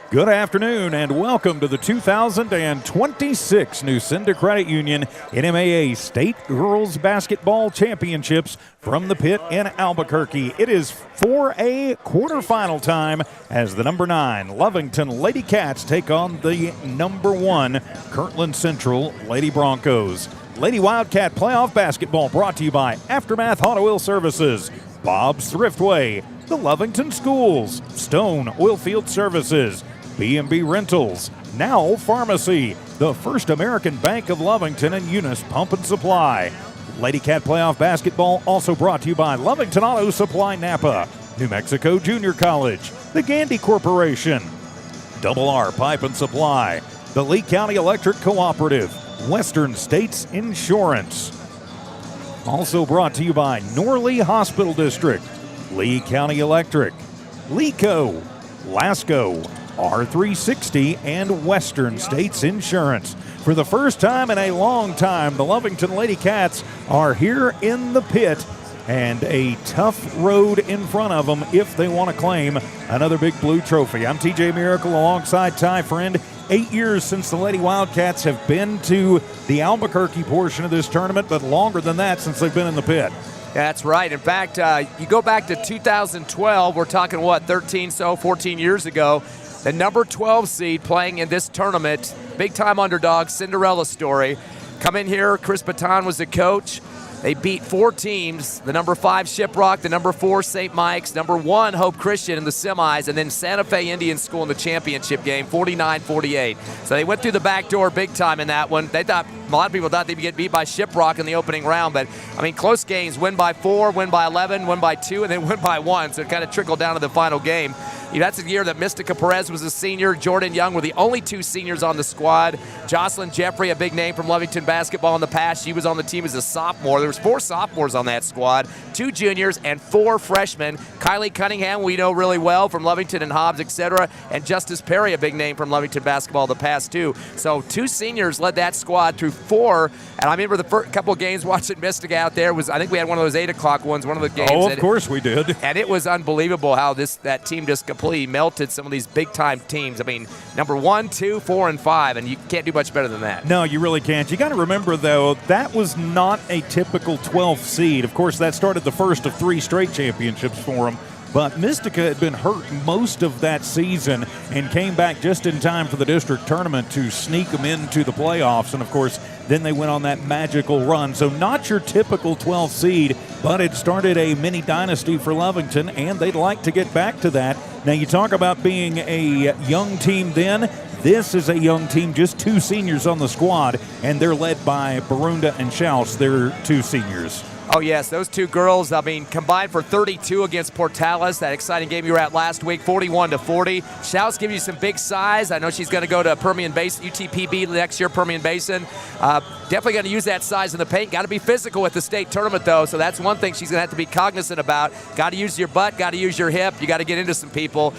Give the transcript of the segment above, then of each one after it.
Good afternoon and welcome to the 2026 Nucinda Credit Union NMAA State Girls Basketball Championships from the pit in Albuquerque. It is 4A quarterfinal time as the number 9 Lovington Lady Cats take on the number 1 Kirkland Central Lady Broncos. Lady Wildcat playoff basketball brought to you by Aftermath Auto Oil Services, Bob's Thriftway, the Lovington Schools, Stone Oilfield Services, B&B Rentals, Now Pharmacy, the First American Bank of Lovington, and Eunice Pump and Supply. Lady Cat playoff basketball also brought to you by Lovington Auto Supply Napa, New Mexico Junior College, the Gandy Corporation, Double R Pipe and Supply, the Lee County Electric Cooperative, Western States Insurance. Also brought to you by Norley Hospital District, Lee County Electric, LECO, Lasco, R360, and Western States Insurance. For the first time in a long time, the Lovington Lady Cats are here in the pit, and a tough road in front of them if they want to claim another Big Blue trophy. I'm TJ Miracle alongside Ty Friend. 8 years since the Lady Wildcats have been to the Albuquerque portion of this tournament, but longer than that since they've been in the pit. That's right. In fact, you go back to 2012, we're talking, 14 years ago. The number 12 seed playing in this tournament, big-time underdog, Cinderella story. Come in here, Chris Baton was the coach. They beat 4 teams, the number 5 Shiprock, the number 4 St. Mike's, number 1 Hope Christian in the semis, and then Santa Fe Indian School in the championship game, 49-48. So they went through the back door big time in that one. A lot of people thought they'd get beat by Shiprock in the opening round, but, close games, win by 4, win by 11, win by 2, and then win by 1, so it kind of trickled down to the final game. That's the year that Mystica Perez was a senior. Jordan Young were the only 2 seniors on the squad. Jocelyn Jeffrey, a big name from Lovington basketball in the past. She was on the team as a sophomore. There was 4 sophomores on that squad, 2 juniors, and 4 freshmen. Kylie Cunningham, we know really well from Lovington and Hobbs, etc., and Justice Perry, a big name from Lovington basketball in the past, too. So 2 seniors led that squad through 4, and I remember the first couple of games watching Mystica out there. I think we had one of those 8 o'clock ones, one of the games. Oh, of course we did. And it was unbelievable how that team just completely melted some of these big-time teams. Number 1, 2, 4, and 5, and you can't do much better than that. No, you really can't. You got to remember, though, that was not a typical 12th seed. Of course, that started the first of 3 straight championships for them. But Mystica had been hurt most of that season and came back just in time for the district tournament to sneak them into the playoffs. And, of course, then they went on that magical run. So not your typical 12th seed, but it started a mini dynasty for Lovington, and they'd like to get back to that. Now, you talk about being a young team then. This is a young team, just 2 seniors on the squad, and they're led by Barunda and Schaus. They're 2 seniors. Oh, yes, those 2 girls, combined for 32 against Portales, that exciting game you were at last week, 41-40. Schaus gives you some big size. I know she's going to go to Permian Basin, UTPB next year, Permian Basin. Definitely going to use that size in the paint. Got to be physical with the state tournament, though, so that's one thing she's going to have to be cognizant about. Got to use your butt, got to use your hip. You got to get into some people.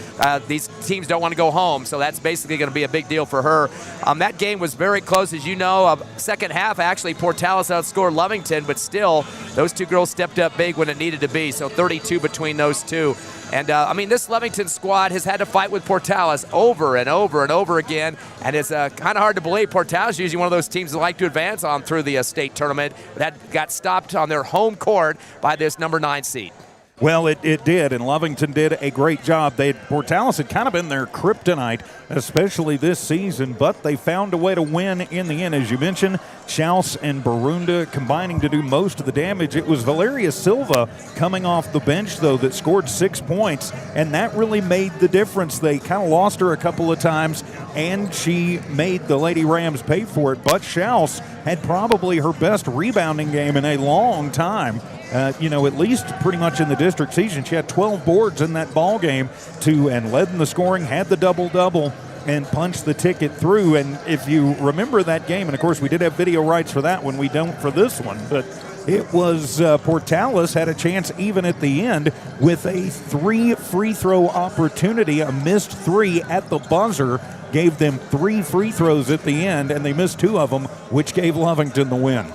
These teams don't want to go home, so that's basically going to be a big deal for her. That game was very close, as you know. Second half, actually, Portales outscored Lovington, but still, those 2 girls stepped up big when it needed to be, so 32 between those 2. And, this Lovington squad has had to fight with Portales over and over and over again, and it's kind of hard to believe. Portales is usually one of those teams that like to advance on through the state tournament. That got stopped on their home court by this number 9 seed. Well, it did, and Lovington did a great job. Portales had kind of been their kryptonite, especially this season, but they found a way to win in the end. As you mentioned, Schaus and Barunda combining to do most of the damage. It was Valeria Silva coming off the bench, though, that scored 6 points, and that really made the difference. They kind of lost her a couple of times, and she made the Lady Rams pay for it, but Schaus had probably her best rebounding game in a long time. At least pretty much in the district season. She had 12 boards in that ball game and led in the scoring, had the double-double, and punched the ticket through. And if you remember that game, and of course we did have video rights for that one, we don't for this one, but it was Portales had a chance even at the end with a 3 free throw opportunity, a missed 3 at the buzzer, gave them 3 free throws at the end, and they missed 2 of them, which gave Lovington the win.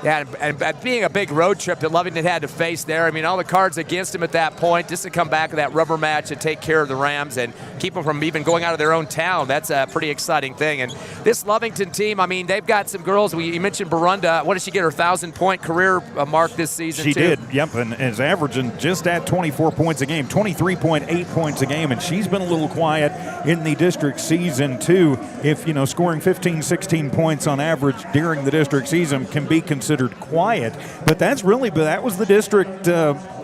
Yeah, and being a big road trip that Lovington had to face there, I mean, all the cards against him at that point, just to come back to that rubber match and take care of the Rams and keep them from even going out of their own town, that's a pretty exciting thing. And this Lovington team, I mean, they've got some girls. You mentioned Barunda. What did she get, her 1,000-point career mark this season, She too? did, yep, and is averaging just at 24 points a game, 23.8 points a game, and she's been a little quiet in the district season, too. If, scoring 15, 16 points on average during the district season can be considered quiet, but that was the district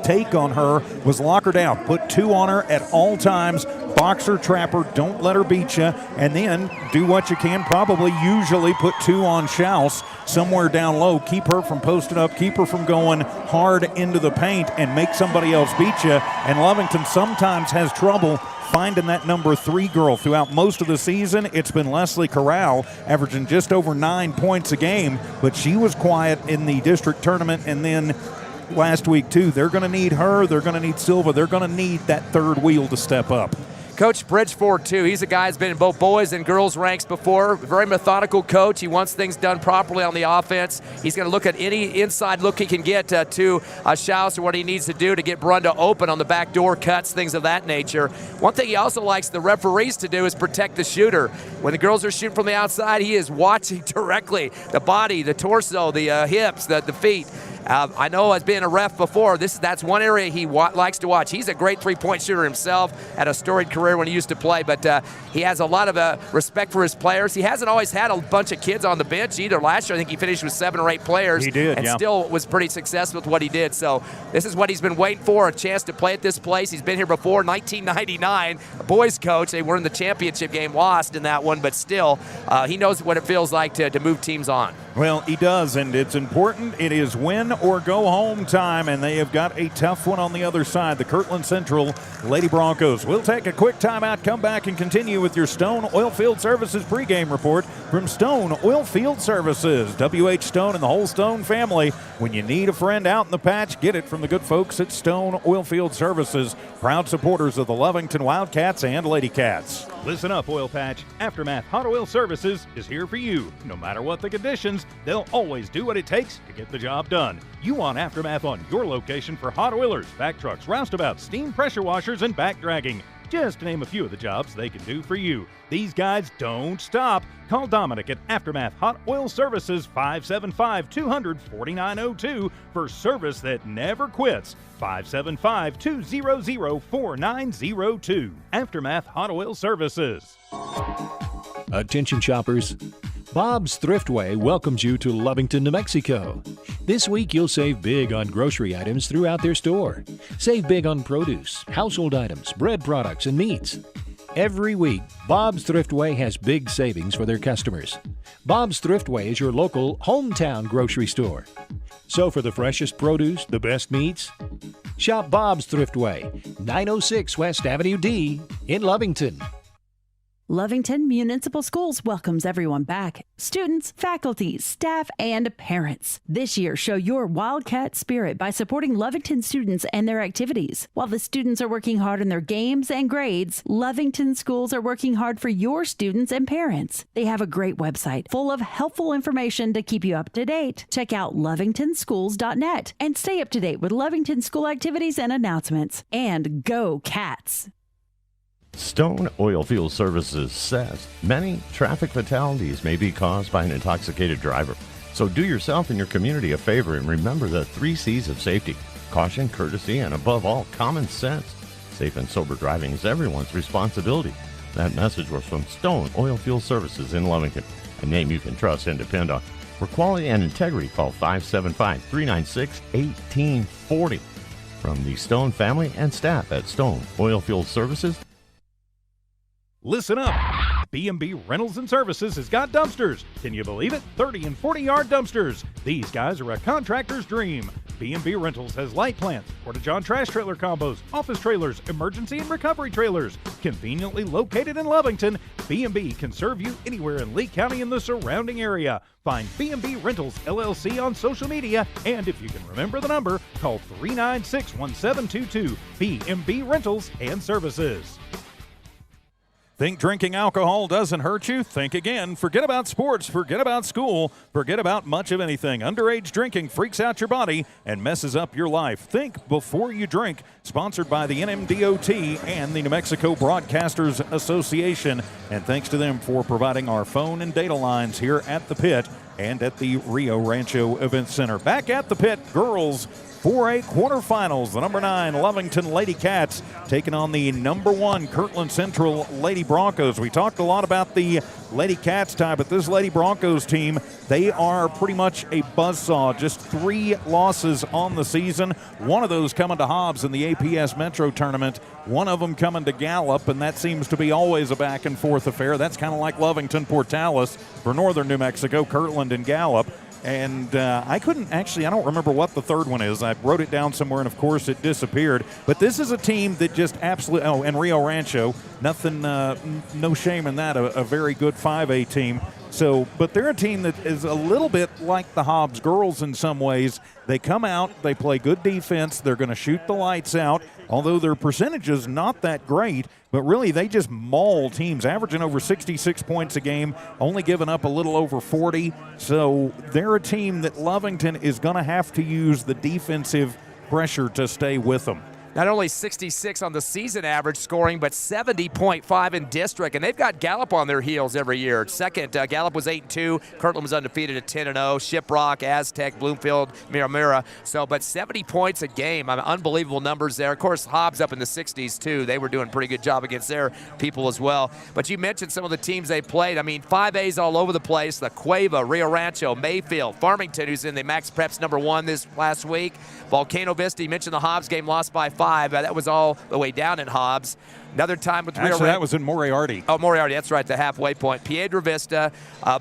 take on her, was lock her down, put 2 on her at all times, box her, trap her, don't let her beat you, and then do what you can, usually put 2 on Schaus somewhere down low, keep her from posting up, keep her from going hard into the paint and make somebody else beat you. And Lovington sometimes has trouble finding that number 3 girl. Throughout most of the season, it's been Leslie Corral, averaging just over 9 points a game, but she was quiet in the district tournament, and then last week too. They're going to need her, they're going to need Silva, they're going to need that third wheel to step up. Coach Bridgeford, too. He's a guy who's been in both boys and girls ranks before. Very methodical coach. He wants things done properly on the offense. He's going to look at any inside look he can get to Schaus, or what he needs to do to get Brunda open on the back door cuts, things of that nature. One thing he also likes the referees to do is protect the shooter. When the girls are shooting from the outside, he is watching directly the body, the torso, the hips, the feet. I know as being a ref before, that's one area he likes to watch. He's a great three-point shooter himself, had a storied career when he used to play, but he has a lot of respect for his players. He hasn't always had a bunch of kids on the bench either. Last year, I think he finished with 7 or 8 players. He did, and yeah. Still was pretty successful with what he did. So this is what he's been waiting for, a chance to play at this place. He's been here before, 1999, a boys coach. They were in the championship game, lost in that one, but still, he knows what it feels like to move teams on. Well, he does, and it's important. It is win or go home time, and they have got a tough one on the other side, the Kirkland Central Lady Broncos. We'll take a quick timeout, come back, and continue with your Stone Oilfield Services pregame report from Stone Oilfield Services. W.H. Stone and the whole Stone family. When you need a friend out in the patch, get it from the good folks at Stone Oilfield Services, proud supporters of the Lovington Wildcats and Lady Cats. Listen up, Oil Patch. Aftermath Hot Oil Services is here for you. No matter what the conditions, they'll always do what it takes to get the job done. You want Aftermath on your location for hot oilers, back trucks, roustabouts, steam pressure washers, and back dragging. Just to name a few of the jobs they can do for you. These guys don't stop. Call Dominic at Aftermath Hot Oil Services, 575-200-4902 for service that never quits. 575-200-4902. Aftermath Hot Oil Services. Attention shoppers. Bob's Thriftway welcomes you to Lovington, New Mexico. This week you'll save big on grocery items throughout their store. Save big on produce, household items, bread products, and meats. Every week, Bob's Thriftway has big savings for their customers. Bob's Thriftway is your local hometown grocery store. So for the freshest produce, the best meats, shop Bob's Thriftway, 906 West Avenue D in Lovington. Lovington Municipal Schools welcomes everyone back. Students, faculty, staff, and parents. This year, show your Wildcat spirit by supporting Lovington students and their activities. While the students are working hard on their games and grades, Lovington schools are working hard for your students and parents. They have a great website full of helpful information to keep you up to date. Check out lovingtonschools.net and stay up to date with Lovington school activities and announcements. And go Cats! Stone Oilfield Services says many traffic fatalities may be caused by an intoxicated driver. So do yourself and your community a favor and remember the 3 C's of safety: caution, courtesy, and above all, common sense. Safe and sober driving is everyone's responsibility. That message was from Stone Oilfield Services in Lovington, a name you can trust and depend on. For quality and integrity, call 575-396-1840. From the Stone family and staff at Stone Oilfield Services. Listen up. B&B Rentals and Services has got dumpsters. Can you believe it? 30 and 40-yard dumpsters. These guys are a contractor's dream. B&B Rentals has light plants, porta-john trash trailer combos, office trailers, emergency and recovery trailers. Conveniently located in Lovington, B&B can serve you anywhere in Lee County and the surrounding area. Find B&B Rentals LLC on social media, and if you can remember the number, call 396-1722. B&B Rentals and Services. Think drinking alcohol doesn't hurt you? Think again. Forget about sports. Forget about school. Forget about much of anything. Underage drinking freaks out your body and messes up your life. Think before you drink. Sponsored by the NMDOT and the New Mexico Broadcasters Association. And thanks to them for providing our phone and data lines here at the pit and at the Rio Rancho Event Center. Back at the pit, girls 4A quarterfinals. The number 9 Lovington Lady Cats taking on the number 1 Kirkland Central Lady Broncos. We talked a lot about the Lady Cats tie, but this Lady Broncos team, they are pretty much a buzzsaw. Just 3 losses on the season. One of those coming to Hobbs in the APS Metro tournament. One of them coming to Gallup, and that seems to be always a back and forth affair. That's kind of like Lovington Portales for northern New Mexico, Kirkland and Gallup. And I don't remember what the third one is. I wrote it down somewhere, and of course it disappeared. But this is a team that just absolutely, and Rio Rancho, nothing, no shame in that, a very good 5A team. So, but they're a team that is a little bit like the Hobbs girls in some ways. They come out, they play good defense, they're going to shoot the lights out, although their percentage is not that great. But really, they just maul teams, averaging over 66 points a game, only giving up a little over 40. So they're a team that Lovington is going to have to use the defensive pressure to stay with them. Not only 66 on the season average scoring, but 70.5 in district. And they've got Gallup on their heels every year. Second, Gallup was 8-2. Kirkland was undefeated at 10-0. Shiprock, Aztec, Bloomfield, Mira. So, but 70 points a game. Unbelievable numbers there. Of course, Hobbs up in the 60s, too. They were doing a pretty good job against their people as well. But you mentioned some of the teams they played. I mean, 5A's all over the place. The Cueva, Rio Rancho, Mayfield, Farmington, who's in the Max Preps number 1 this last week. Volcano Vista, you mentioned the Hobbs game, lost by 5. That was all the way down in Hobbs. Another time with Actually, that was in Moriarty. Oh, Moriarty, that's right, the halfway point. Piedra Vista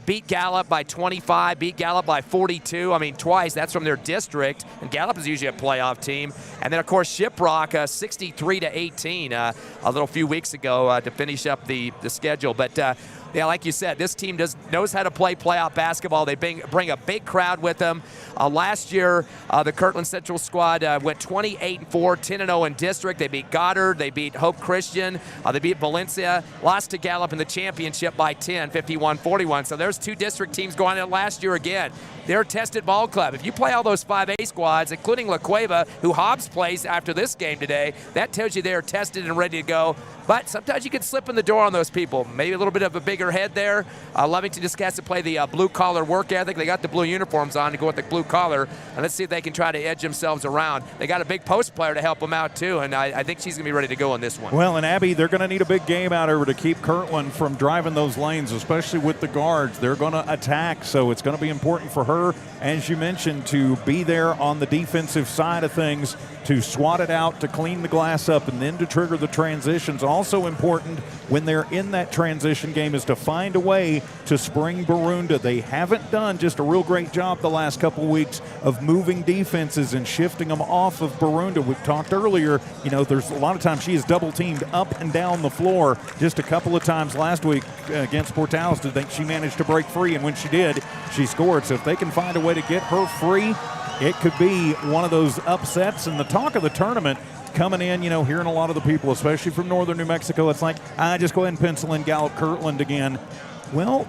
beat Gallup by 25, beat Gallup by 42. I mean, twice. That's from their district. And Gallup is usually a playoff team. And then, of course, Shiprock, 63-18 a little few weeks ago to finish up the schedule. But yeah, like you said, this team knows how to play playoff basketball. They bring a big crowd with them. Last year, the Kirkland Central squad went 28-4, 10-0 in district. They beat Goddard. They beat Hope Christian. They beat Valencia. Lost to Gallup in the championship by 10, 51-41. So there's 2 district teams going in last year again. They're a tested ball club. If you play all those 5A squads, including La Cueva, who Hobbs plays after this game today, that tells you they're tested and ready to go. But sometimes you can slip in the door on those people. Maybe a little bit of a bigger head there. Lovington just has to play the blue-collar work ethic. They got the blue uniforms on to go with the blue collar. And let's see if they can try to edge themselves around. They got a big post player to help them out, too. And I think she's going to be ready to go on this one. Well, and Abby, they're going to need a big game out of her to keep Kirkland from driving those lanes, especially with the guards. They're going to attack, so it's going to be important for her, as you mentioned, to be there on the defensive side of things, to swat it out, to clean the glass up, and then to trigger the transitions. Also important when they're in that transition game is to find a way to spring Barunda. They haven't done just a real great job the last couple of weeks of moving defenses and shifting them off of Barunda. We've talked earlier, there's a lot of times she is double teamed up and down the floor. Just a couple of times last week against Portales, I think she managed to break free, and when she did, she scored. So if they can find a way to get her free, it could be one of those upsets. And the talk of the tournament coming in, hearing a lot of the people, especially from northern New Mexico, it's like, just go ahead and pencil in Gallup Kirkland again. Well,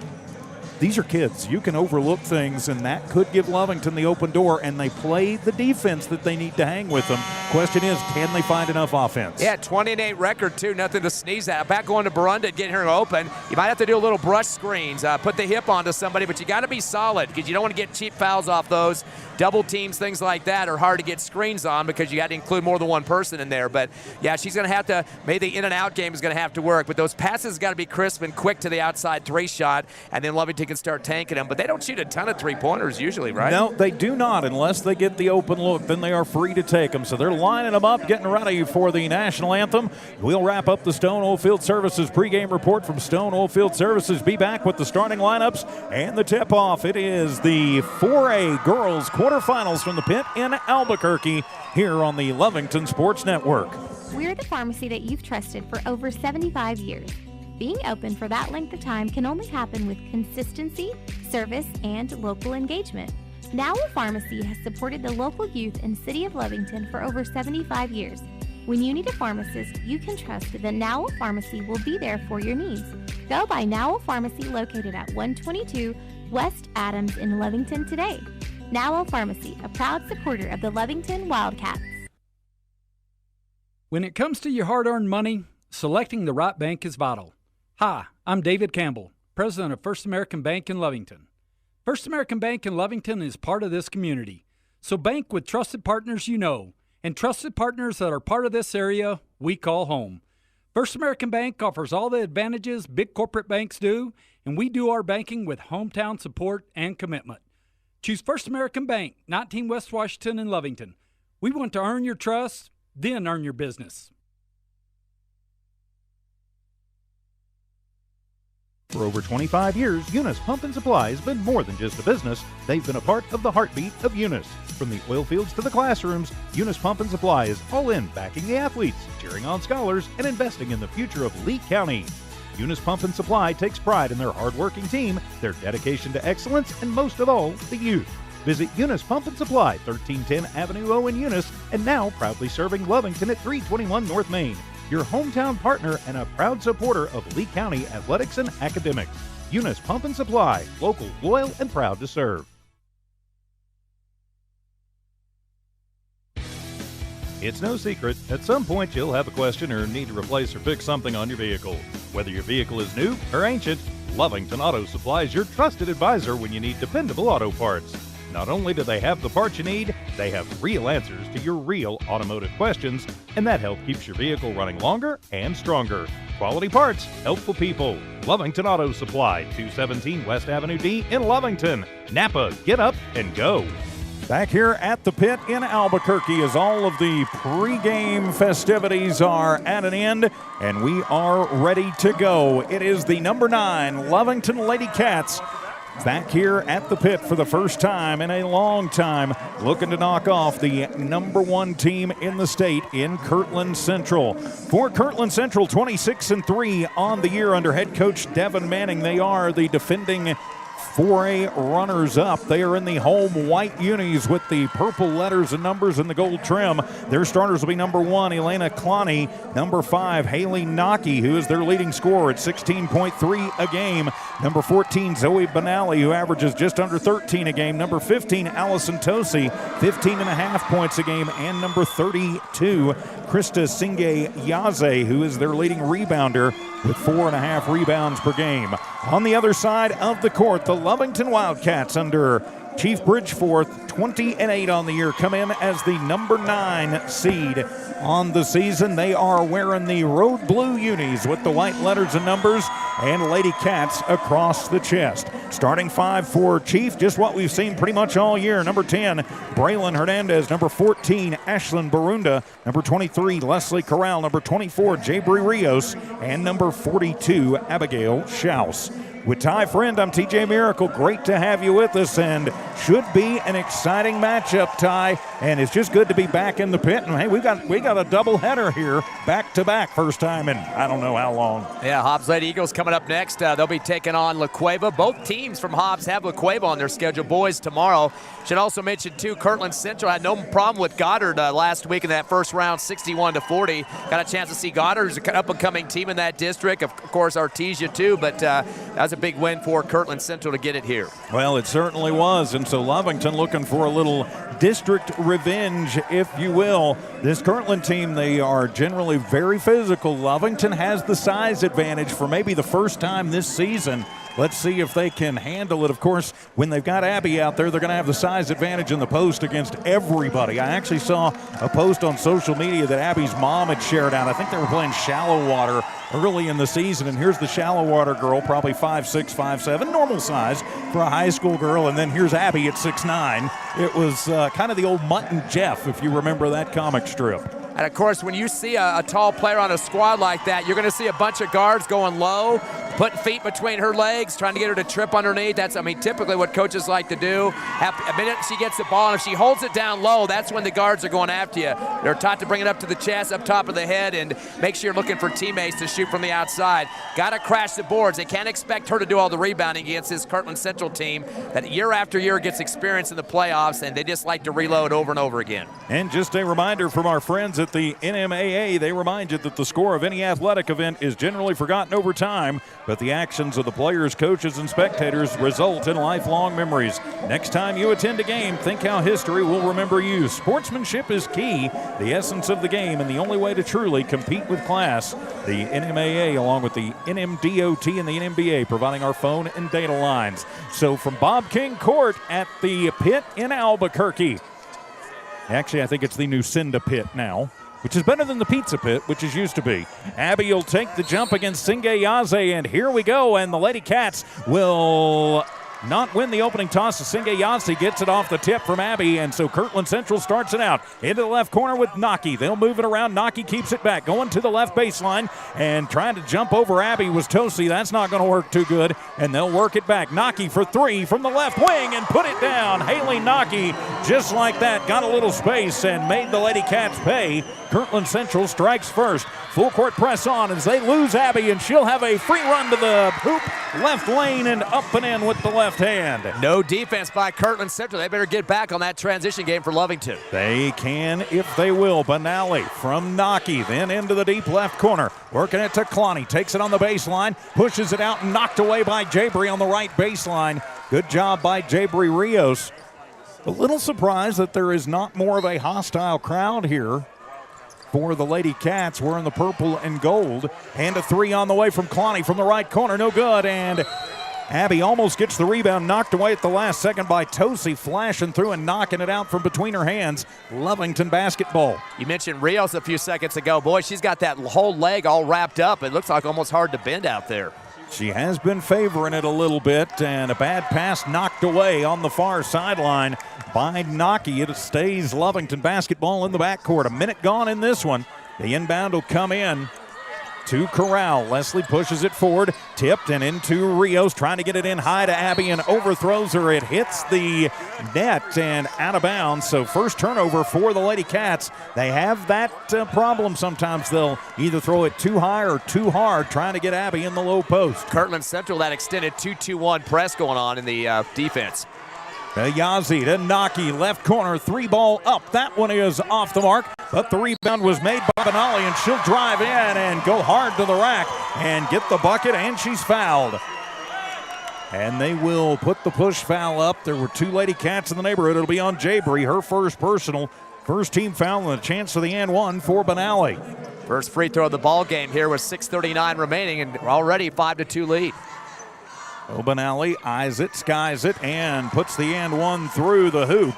these are kids. You can overlook things, and that could give Lovington the open door, and they play the defense that they need to hang with them. Question is, can they find enough offense? Yeah, 20-8 record, too. Nothing to sneeze at. Back going to Barunda and getting her open. You might have to do a little brush screens, put the hip onto somebody, but you got to be solid because you don't want to get cheap fouls off those. Double teams, things like that are hard to get screens on because you got to include more than one person in there. But, yeah, she's going to have to – maybe the in-and-out game is going to have to work. But those passes got to be crisp and quick to the outside 3-shot, and then Lovington can start tanking them. But they don't shoot a ton of 3-pointers usually, right? No, they do not unless they get the open look. Then they are free to take them. So they're lining them up, getting ready for the national anthem. We'll wrap up the Stone Oilfield Services pregame report from Stone Oilfield Services. Be back with the starting lineups and the tip-off. It is the 4A girls quarterfinals from the pit in Albuquerque here on the Lovington Sports Network. We're the pharmacy that you've trusted for over 75 years. Being open for that length of time can only happen with consistency, service, and local engagement. Now Pharmacy has supported the local youth in City of Lovington for over 75 years. When you need a pharmacist, you can trust that Nowell Pharmacy will be there for your needs. Go by Nowell Pharmacy located at 122 West Adams in Lovington today. Nowell Pharmacy, a proud supporter of the Lovington Wildcats. When it comes to your hard-earned money, selecting the right bank is vital. Hi, I'm David Campbell, president of First American Bank in Lovington. First American Bank in Lovington is part of this community. So bank with trusted partners you know, and trusted partners that are part of this area we call home. First American Bank offers all the advantages big corporate banks do, and we do our banking with hometown support and commitment. Choose First American Bank, 19 West Washington in Lovington. We want to earn your trust, then earn your business. For over 25 years, Eunice Pump and Supply has been more than just a business. They've been a part of the heartbeat of Eunice. From the oil fields to the classrooms, Eunice Pump and Supply is all in backing the athletes, cheering on scholars, and investing in the future of Lee County. Eunice Pump and Supply takes pride in their hardworking team, their dedication to excellence, and most of all, the youth. Visit Eunice Pump and Supply, 1310 Avenue O in Eunice, and now proudly serving Lovington at 321 North Main. Your hometown partner and a proud supporter of Lee County athletics and academics. Eunice Pump and Supply, local, loyal, and proud to serve. It's no secret, at some point you'll have a question or need to replace or fix something on your vehicle. Whether your vehicle is new or ancient, Lovington Auto Supply is your trusted advisor when you need dependable auto parts. Not only do they have the parts you need, they have real answers to your real automotive questions, and that help keeps your vehicle running longer and stronger. Quality parts, helpful people. Lovington Auto Supply, 217 West Avenue D in Lovington. Napa, get up and go. Back here at the pit in Albuquerque as all of the pregame festivities are at an end, and we are ready to go. It is the number 9 Lovington Lady Cats back here at the pit for the first time in a long time, looking to knock off the number 1 team in the state in Kirkland Central. For Kirkland Central, 26-3 on the year under head coach Devin Manning. They are the defending 4A runners-up. They are in the home white unis with the purple letters and numbers and the gold trim. Their starters will be number 1, Elena Cloney, number 5, Haley Nocky, who is their leading scorer at 16.3 a game, number 14, Zoe Benally, who averages just under 13 a game, number 15, Allison Tosi, 15.5 points a game, and number 32, Krista Singe Yaze, who is their leading rebounder with 4.5 rebounds per game. On the other side of the court, the Lovington Wildcats under Chief Bridgeforth, 20-8 on the year, come in as the number 9 seed on the season. They are wearing the road blue unis with the white letters and numbers and Lady Cats across the chest. Starting 5 for Chief, just what we've seen pretty much all year. Number 10, Braylon Hernandez. Number 14, Ashlyn Barunda. Number 23, Leslie Corral. Number 24, Jabri Rios. And number 42, Abigail Schaus. With Ty Friend, I'm TJ Miracle. Great to have you with us, and should be an exciting matchup, Ty. And it's just good to be back in the pit. And hey, we got a doubleheader here, back to back, first time in I don't know how long. Yeah, Hobbs Lady Eagles coming up next. They'll be taking on La Cueva. Both teams from Hobbs have La Cueva on their schedule. Boys tomorrow. Should also mention too, Kirkland Central had no problem with Goddard last week in that first round, 61-40. Got a chance to see Goddard, who's an up-and-coming team in that district. Of course, Artesia too, but that was a big win for Kirkland Central to get it here. Well, it certainly was, and so Lovington looking for a little district revenge, if you will. This Kirkland team, they are generally very physical. Lovington has the size advantage for maybe the first time this season. Let's see if they can handle it. Of course, when they've got Abby out there, they're going to have the size advantage in the post against everybody. I actually saw a post on social media that Abby's mom had shared out. I think they were playing shallow water early in the season, and here's the shallow water girl, probably 5'6", 5'7", normal size for a high school girl, and then here's Abby at 6'9". It was kind of the old Mutt and Jeff, if you remember that comic strip. And, of course, when you see a tall player on a squad like that, you're going to see a bunch of guards going low, putting feet between her legs, trying to get her to trip underneath. That's, typically what coaches like to do. A minute she gets the ball, and if she holds it down low, that's when the guards are going after you. They're taught to bring it up to the chest, up top of the head, and make sure you're looking for teammates to shoot from the outside. Got to crash the boards. They can't expect her to do all the rebounding against this Kirkland Central team that year after year gets experience in the playoffs, and they just like to reload over and over again. And just a reminder from our friends at the NMAA, they remind you that the score of any athletic event is generally forgotten over time, but the actions of the players, coaches, and spectators result in lifelong memories. Next time you attend a game, think how history will remember you. Sportsmanship is key, the essence of the game, and the only way to truly compete with class. The NMAA, along with the NMDOT and the NMBA, providing our phone and data lines. So from Bob King Court at the Pit in Albuquerque. Actually, I think it's the Nucinda Pit now, which is better than the Pizza Pit, which is used to be. Abby will take the jump against Singayaze, and here we go, and the Lady Cats will not win the opening toss. Singayaze gets it off the tip from Abby, and so Kirkland Central starts it out into the left corner with Naki. They'll move it around. Naki keeps it back, going to the left baseline, and trying to jump over Abby was Tosi. That's not going to work too good, and they'll work it back. Naki for three from the left wing and put it down. Haley Naki, just like that, got a little space and made the Lady Cats pay. Kirkland Central strikes first. Full court press on as they lose Abby, and she'll have a free run to the hoop, left lane, and up and in with the left hand. No defense by Kirkland Central. They better get back on that transition game for Lovington. They can if they will. Benally from Naki, then into the deep left corner. Working it to Cloney. Takes it on the baseline, pushes it out, and knocked away by Jabri on the right baseline. Good job by Jabri Rios. A little surprised that there is not more of a hostile crowd here for the Lady Cats. We're in the purple and gold. And a three on the way from Cloney from the right corner. No good. And Abby almost gets the rebound, knocked away at the last second by Tosi, flashing through and knocking it out from between her hands. Lovington basketball. You mentioned Rios a few seconds ago. Boy, she's got that whole leg all wrapped up. It looks like almost hard to bend out there. She has been favoring it a little bit, and a bad pass knocked away on the far sideline by Naki. It stays Lovington basketball in the backcourt. A minute gone in this one. The inbound will come in to Corral. Leslie pushes it forward, tipped and into Rios, trying to get it in high to Abby and overthrows her. It hits the net and out of bounds. So first turnover for the Lady Cats. They have that problem sometimes. They'll either throw it too high or too hard, trying to get Abby in the low post. Kirkland Central, that extended 2-2-1 press going on in the defense. Yazi to Naki, left corner, three ball up. That one is off the mark, but the rebound was made by Benali, and she'll drive in and go hard to the rack and get the bucket, and she's fouled. And they will put the push foul up. There were two Lady Cats in the neighborhood. It'll be on Jabri, her first personal, first team foul, and a chance for the and one for Benali. First free throw of the ball game here with 6:39 remaining, and already 5-2 lead. Benali eyes it, skies it, and puts the and one through the hoop.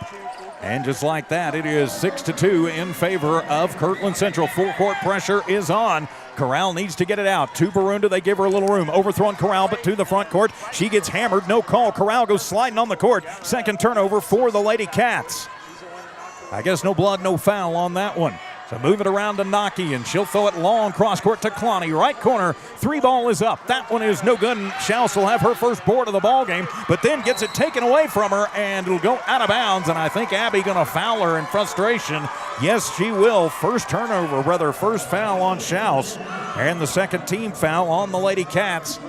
And just like that, it is 6-2 in favor of Kirkland Central. Full court pressure is on. Corral needs to get it out. To Barunda, they give her a little room. Overthrown Corral, but to the front court. She gets hammered, no call. Corral goes sliding on the court. Second turnover for the Lady Cats. I guess no blood, no foul on that one. So move it around to Naki, and she'll throw it long cross court to Cloney. Right corner, three ball is up. That one is no good, and Schaus will have her first board of the ball game, but then gets it taken away from her, and it'll go out of bounds, and I think Abby going to foul her in frustration. Yes, she will. First turnover, first foul on Schaus, and the second team foul on the Lady Cats.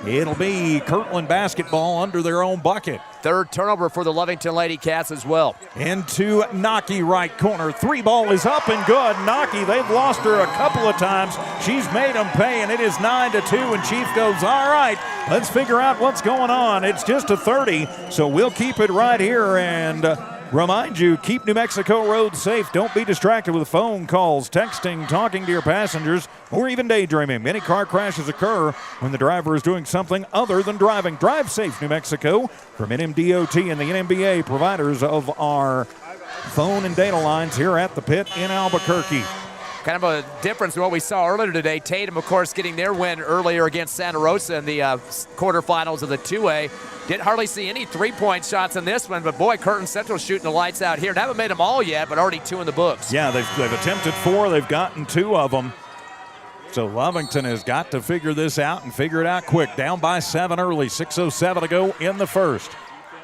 It'll be Kirkland basketball under their own bucket. Third turnover for the Lovington Lady Cats as well. Into Naki, right corner. Three ball is up and good. Naki, they've lost her a couple of times. She's made them pay, and it is 9-2, and Chief goes, all right, let's figure out what's going on. It's just a 30, so we'll keep it right here and remind you, keep New Mexico roads safe. Don't be distracted with phone calls, texting, talking to your passengers, or even daydreaming. Many car crashes occur when the driver is doing something other than driving. Drive safe, New Mexico. From NMDOT and the NMBA, providers of our phone and data lines here at the Pit in Albuquerque. Kind of a difference in what we saw earlier today. Tatum, of course, getting their win earlier against Santa Rosa in the quarterfinals of the 2A. Didn't hardly see any three-point shots in this one, but boy, Kirkland Central shooting the lights out here. They haven't made them all yet, but already two in the books. Yeah, they've attempted four. They've gotten two of them. So Lovington has got to figure this out and figure it out quick. Down by 7 early, 6:07 to go in the first.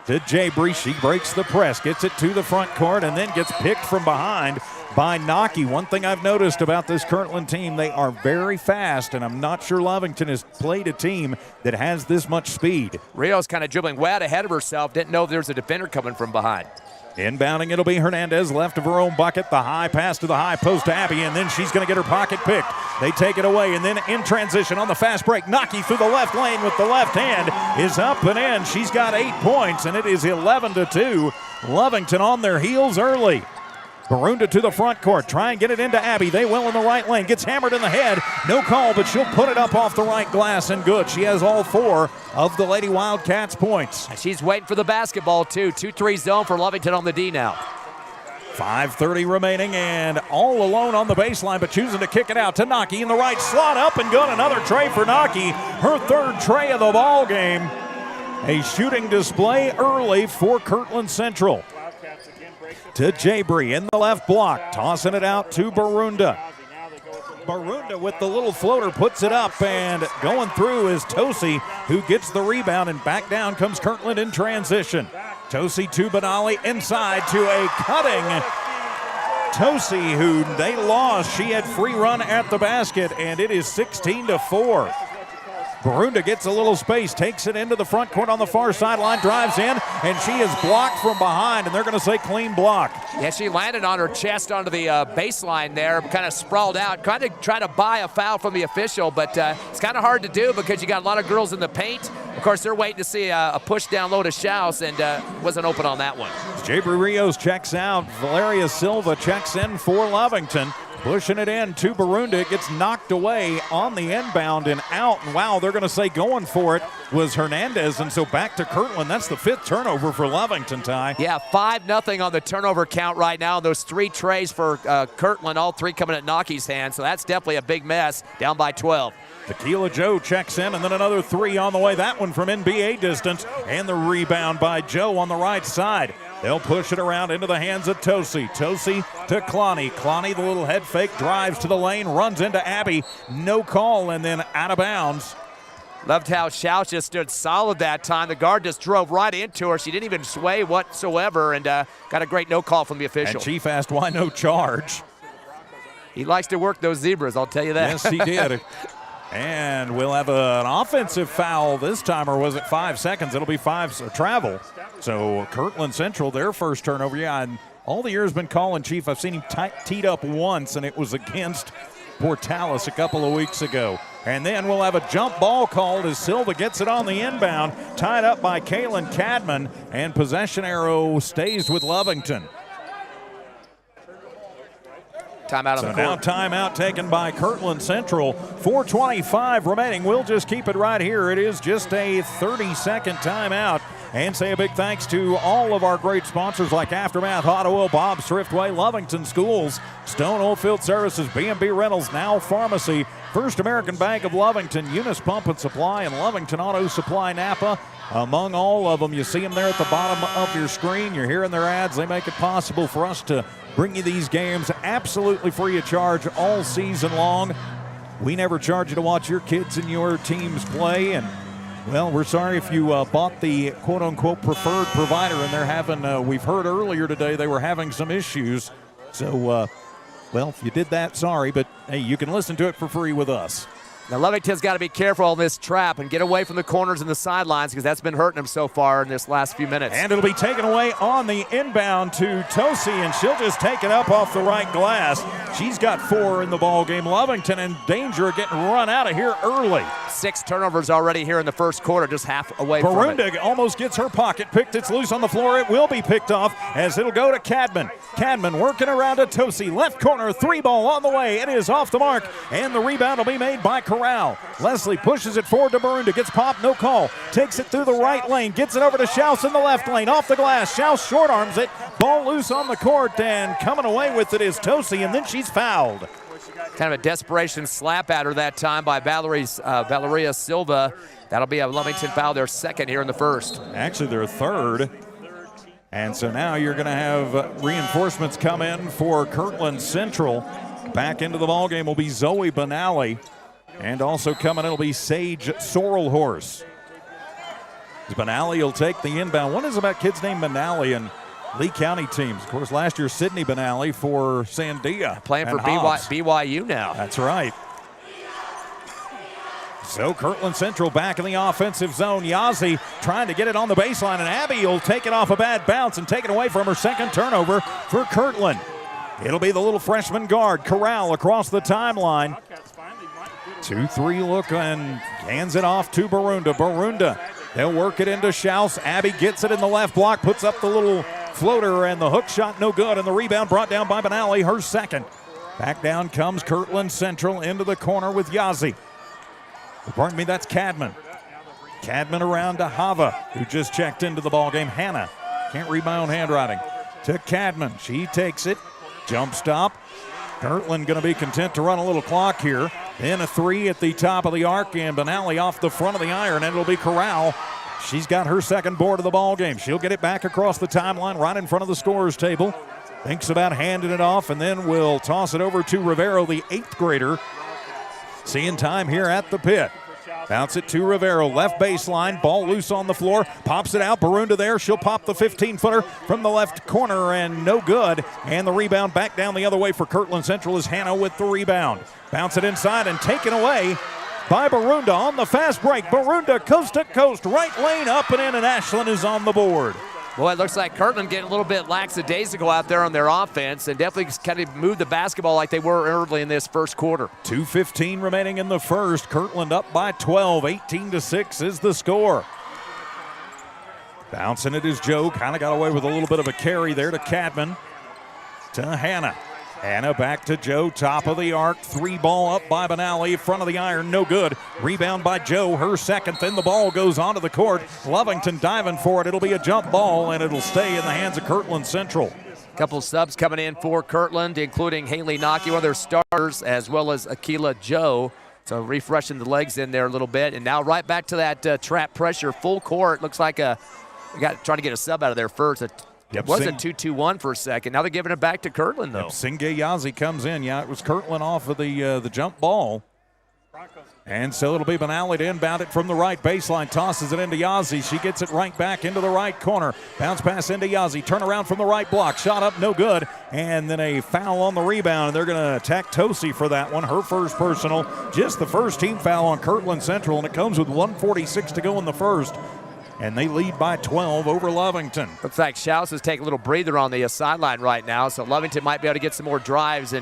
To Jabry, she breaks the press, gets it to the front court, and then gets picked from behind by Nocky. One thing I've noticed about this Kirkland team, they are very fast, and I'm not sure Lovington has played a team that has this much speed. Rio's kind of dribbling way out ahead of herself. Didn't know there's a defender coming from behind. Inbounding, it'll be Hernandez, left of her own bucket. The high pass to the high post to Abby, and then she's going to get her pocket picked. They take it away, and then in transition on the fast break, Nocky through the left lane with the left hand is up and in. She's got 8 points, and it is 11-2. Lovington on their heels early. Barunda to the front court, try and get it into Abby. They will in the right lane. Gets hammered in the head. No call, but she'll put it up off the right glass and good. She has all 4 of the Lady Wildcats points. And she's waiting for the basketball, too. 2-3 zone for Lovington on the D now. 5:30 remaining and all alone on the baseline, but choosing to kick it out to Nocky in the right slot. Up and good. Another tray for Nocky. Her 3rd tray of the ball game. A shooting display early for Kirkland Central. To Jabry in the left block, tossing it out to Barunda. Barunda with the little floater puts it up, and going through is Tosi, who gets the rebound, and back down comes Kirkland in transition. Tosi to Benali, inside to a cutting Tosi, who they lost. She had free run at the basket, and it is 16-4. Barunda gets a little space, takes it into the front court on the far sideline, drives in, and she is blocked from behind, and they're going to say clean block. Yeah, she landed on her chest onto the baseline there, kind of sprawled out, kind of trying to buy a foul from the official, but it's kind of hard to do because you got a lot of girls in the paint. Of course, they're waiting to see a push down low to Schaus, and wasn't open on that one. Jabry Rios checks out. Valeria Silva checks in for Lovington. Pushing it in to Barunda. It gets knocked away on the inbound and out. And wow, they're going to say going for it was Hernandez. And so back to Kirkland. That's the 5th turnover for Lovington, Ty. Yeah, 5-0 on the turnover count right now. Those 3 trays for Kirkland, all 3 coming at Nocky's hand. So that's definitely a big mess, down by 12. Tequila Joe checks in, and then another 3 on the way. That one from NBA distance. And the rebound by Joe on the right side. They'll push it around into the hands of Tosi. Tosi to Cloney. Cloney, the little head fake, drives to the lane, runs into Abby. No call, and then out of bounds. Loved how Schaus just stood solid that time. The guard just drove right into her. She didn't even sway whatsoever, and got a great no call from the official. And Chief asked why no charge. He likes to work those zebras, I'll tell you that. Yes, he did. And we'll have an offensive foul this time, or was it 5 seconds? It'll be 5 travel. So Kirkland Central, their first turnover. Yeah, and all the years been calling, Chief. I've seen him teed up once, and it was against Portales a couple of weeks ago. And then we'll have a jump ball called as Silva gets it on the inbound, tied up by Kaylin Cadman, and possession arrow stays with Lovington. Timeout on the court. Now timeout taken by Kirkland Central. 4:25 remaining. We'll just keep it right here. It is just a 30-second timeout. And say a big thanks to all of our great sponsors like Aftermath Auto Oil, Bob's Thriftway, Lovington Schools, Stone Oilfield Services, B&B Rentals, Now Pharmacy, First American Bank of Lovington, Eunice Pump and Supply, and Lovington Auto Supply Napa. Among all of them, you see them there at the bottom of your screen. You're hearing their ads. They make it possible for us to bring you these games absolutely free of charge all season long. We never charge you to watch your kids and your teams play, and well, we're sorry if you bought the quote-unquote preferred provider and they're having, we've heard earlier today they were having some issues. So, well, if you did that, sorry, but hey, you can listen to it for free with us. Now, Lovington's got to be careful on this trap and get away from the corners and the sidelines because that's been hurting them so far in this last few minutes. And it'll be taken away on the inbound to Tosi, and she'll just take it up off the right glass. She's got 4 in the ball game. Lovington in danger of getting run out of here early. 6 turnovers already here in the first quarter, just half away from it. Barunda almost gets her pocket picked. It's loose on the floor. It will be picked off as it'll go to Cadman. Cadman working around to Tosi. Left corner, 3-ball on the way. It is off the mark, and the rebound will be made by Corral. Leslie pushes it forward to Barunda. Gets popped, no call. Takes it through the right lane. Gets it over to Schaus in the left lane. Off the glass. Schaus short arms it. Ball loose on the court, and coming away with it is Tosi, and then she's fouled. Kind of a desperation slap at her that time by Valeria Silva. That'll be a Lovington foul, their second here in the first. Actually, their third. And so now you're going to have reinforcements come in for Kirkland Central. Back into the ballgame will be Zoe Benally. And also coming, it'll be Sage Sorrelhorse. Benally will take the inbound. What is about kids named Benally and Lee County teams? Of course, last year, Sidney Benally for Sandia. Playing for Hobbs. BYU now. That's right. So Kirkland Central back in the offensive zone. Yazzie trying to get it on the baseline, and Abby will take it off a bad bounce and take it away from her. Second turnover for Kirkland. It'll be the little freshman guard, Corral, across the timeline. 2-3 look and hands it off to Barunda. Barunda, they'll work it into Schaus. Abby gets it in the left block, puts up the little floater, and the hook shot no good, and the rebound brought down by Benally, her second. Back down comes Kirkland Central into the corner with Yazzie. Pardon me, that's Cadman. Cadman around to Hava, who just checked into the ballgame. Hannah, can't read my own handwriting. To Cadman, she takes it. Jump stop. Kirtland going to be content to run a little clock here. Then a three at the top of the arc, and Benally off the front of the iron, and it'll be Corral. She's got her second board of the ball game. She'll get it back across the timeline right in front of the scorer's table. Thinks about handing it off, and then will toss it over to Rivero, the 8th grader. Seeing time here at the pit. Bounce it to Rivero, left baseline, ball loose on the floor, pops it out, Barunda there, she'll pop the 15-footer from the left corner, and no good. And the rebound back down the other way for Kirtland Central is Hannah with the rebound. Bounce it inside and taken away by Barunda on the fast break. Barunda coast to coast, right lane up and in, and Ashland is on the board. Boy, it looks like Kirtland getting a little bit lackadaisical out there on their offense and definitely kind of moved the basketball like they were early in this first quarter. 2:15 remaining in the first. Kirtland up by 12. 18-6 is the score. Bouncing it is Joe. Kind of got away with a little bit of a carry there to Cadman. To Hannah. Hannah back to Joe, top of the arc. 3 ball up by Benally, front of the iron, no good. Rebound by Joe, her second. Then the ball goes onto the court. Lovington diving for it. It'll be a jump ball, and it'll stay in the hands of Kirtland Central. Couple subs coming in for Kirtland, including Haley Nocky, one of their starters, as well as Akila Joe. So refreshing the legs in there a little bit. And now right back to that trap pressure, full court. Looks like trying to get a sub out of there first. It was a 2-2-1 for a second. Now they're giving it back to Kirtland, though. Singe Yazzie comes in. Yeah, it was Kirtland off of the jump ball. And so it'll be Benally to inbound it from the right baseline. Tosses it into Yazzie. She gets it right back into the right corner. Bounce pass into Yazzie. Turn around from the right block. Shot up, no good. And then a foul on the rebound. And they're going to attack Tosi for that one. Her first personal. Just the first team foul on Kirtland Central. And it comes with 1:46 to go in the first. And they lead by 12 over Lovington. Looks like Schaus is taking a little breather on the sideline right now, so Lovington might be able to get some more drives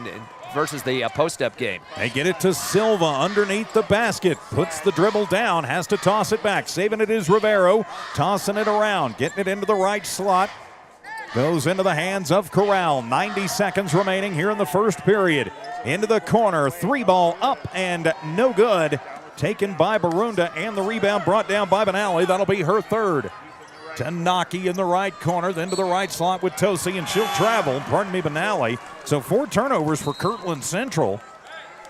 versus the post-up game. They get it to Silva underneath the basket. Puts the dribble down, has to toss it back. Saving it is Rivero, tossing it around, getting it into the right slot. Goes into the hands of Corral. 90 seconds remaining here in the first period. Into the corner, 3 ball up and no good. Taken by Barunda, and the rebound brought down by Benally. That'll be her third. To Nocky in the right corner, then to the right slot with Tosi, and she'll travel. Pardon me, Benally. So 4 turnovers for Kirtland Central.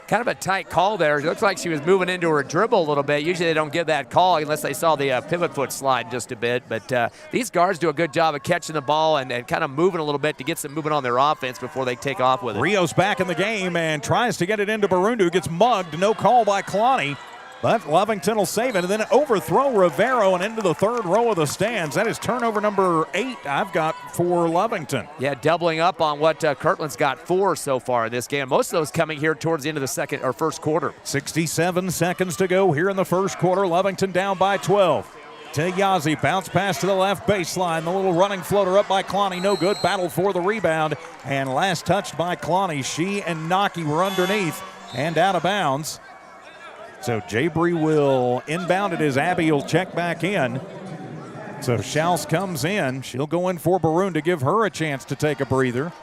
Kind of a tight call there. It looks like she was moving into her dribble a little bit. Usually they don't give that call unless they saw the pivot foot slide just a bit. But these guards do a good job of catching the ball and kind of moving a little bit to get some movement on their offense before they take off with it. Rios back in the game and tries to get it into Barunda, who gets mugged. No call by Kalani. But Lovington will save it and then overthrow Rivero and into the third row of the stands. That is turnover number 8 I've got for Lovington. Yeah, doubling up on what Kirtland's got 4 so far in this game. Most of those coming here towards the end of the first quarter. 67 seconds to go here in the first quarter. Lovington down by 12. To Yazzie, bounce pass to the left baseline. The little running floater up by Kalani, no good. Battle for the rebound. And last touched by Kalani. She and Nocky were underneath and out of bounds. So Jabry will inbound it as Abby will check back in. So Schaus comes in. She'll go in for Barunda to give her a chance to take a breather.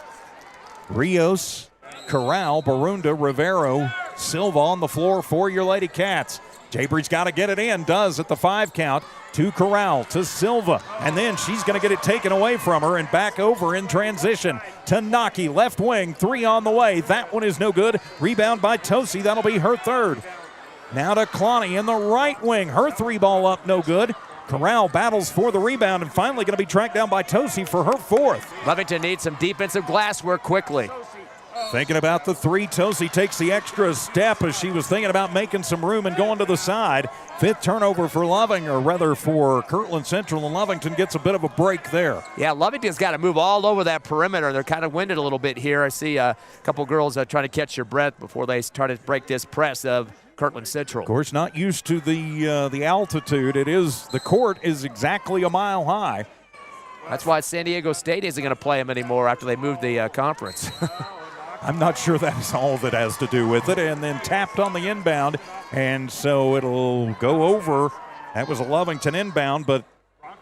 Rios, Corral, Barunda, Rivero, Silva on the floor for your Lady Cats. Jabry's got to get it in, does at the 5 count. To Corral, to Silva, and then she's going to get it taken away from her and back over in transition to Nocky, left wing, 3 on the way. That one is no good. Rebound by Tosi, that'll be her third. Now to Kalani in the right wing. Her 3 ball up, no good. Corral battles for the rebound and finally going to be tracked down by Tosi for her 4th. Lovington needs some defensive glasswork quickly. Thinking about the three, Tosi takes the extra step as she was thinking about making some room and going to the side. 5th turnover for for Kirkland Central, and Lovington gets a bit of a break there. Yeah, Lovington's got to move all over that perimeter. They're kind of winded a little bit here. I see a couple girls trying to catch their breath before they try to break this press of Kirkland Central. Of course, not used to the altitude. The court is exactly a mile high. That's why San Diego State isn't going to play them anymore after they moved the conference. I'm not sure that's all that has to do with it. And then tapped on the inbound, and so it'll go over. That was a Lovington inbound, but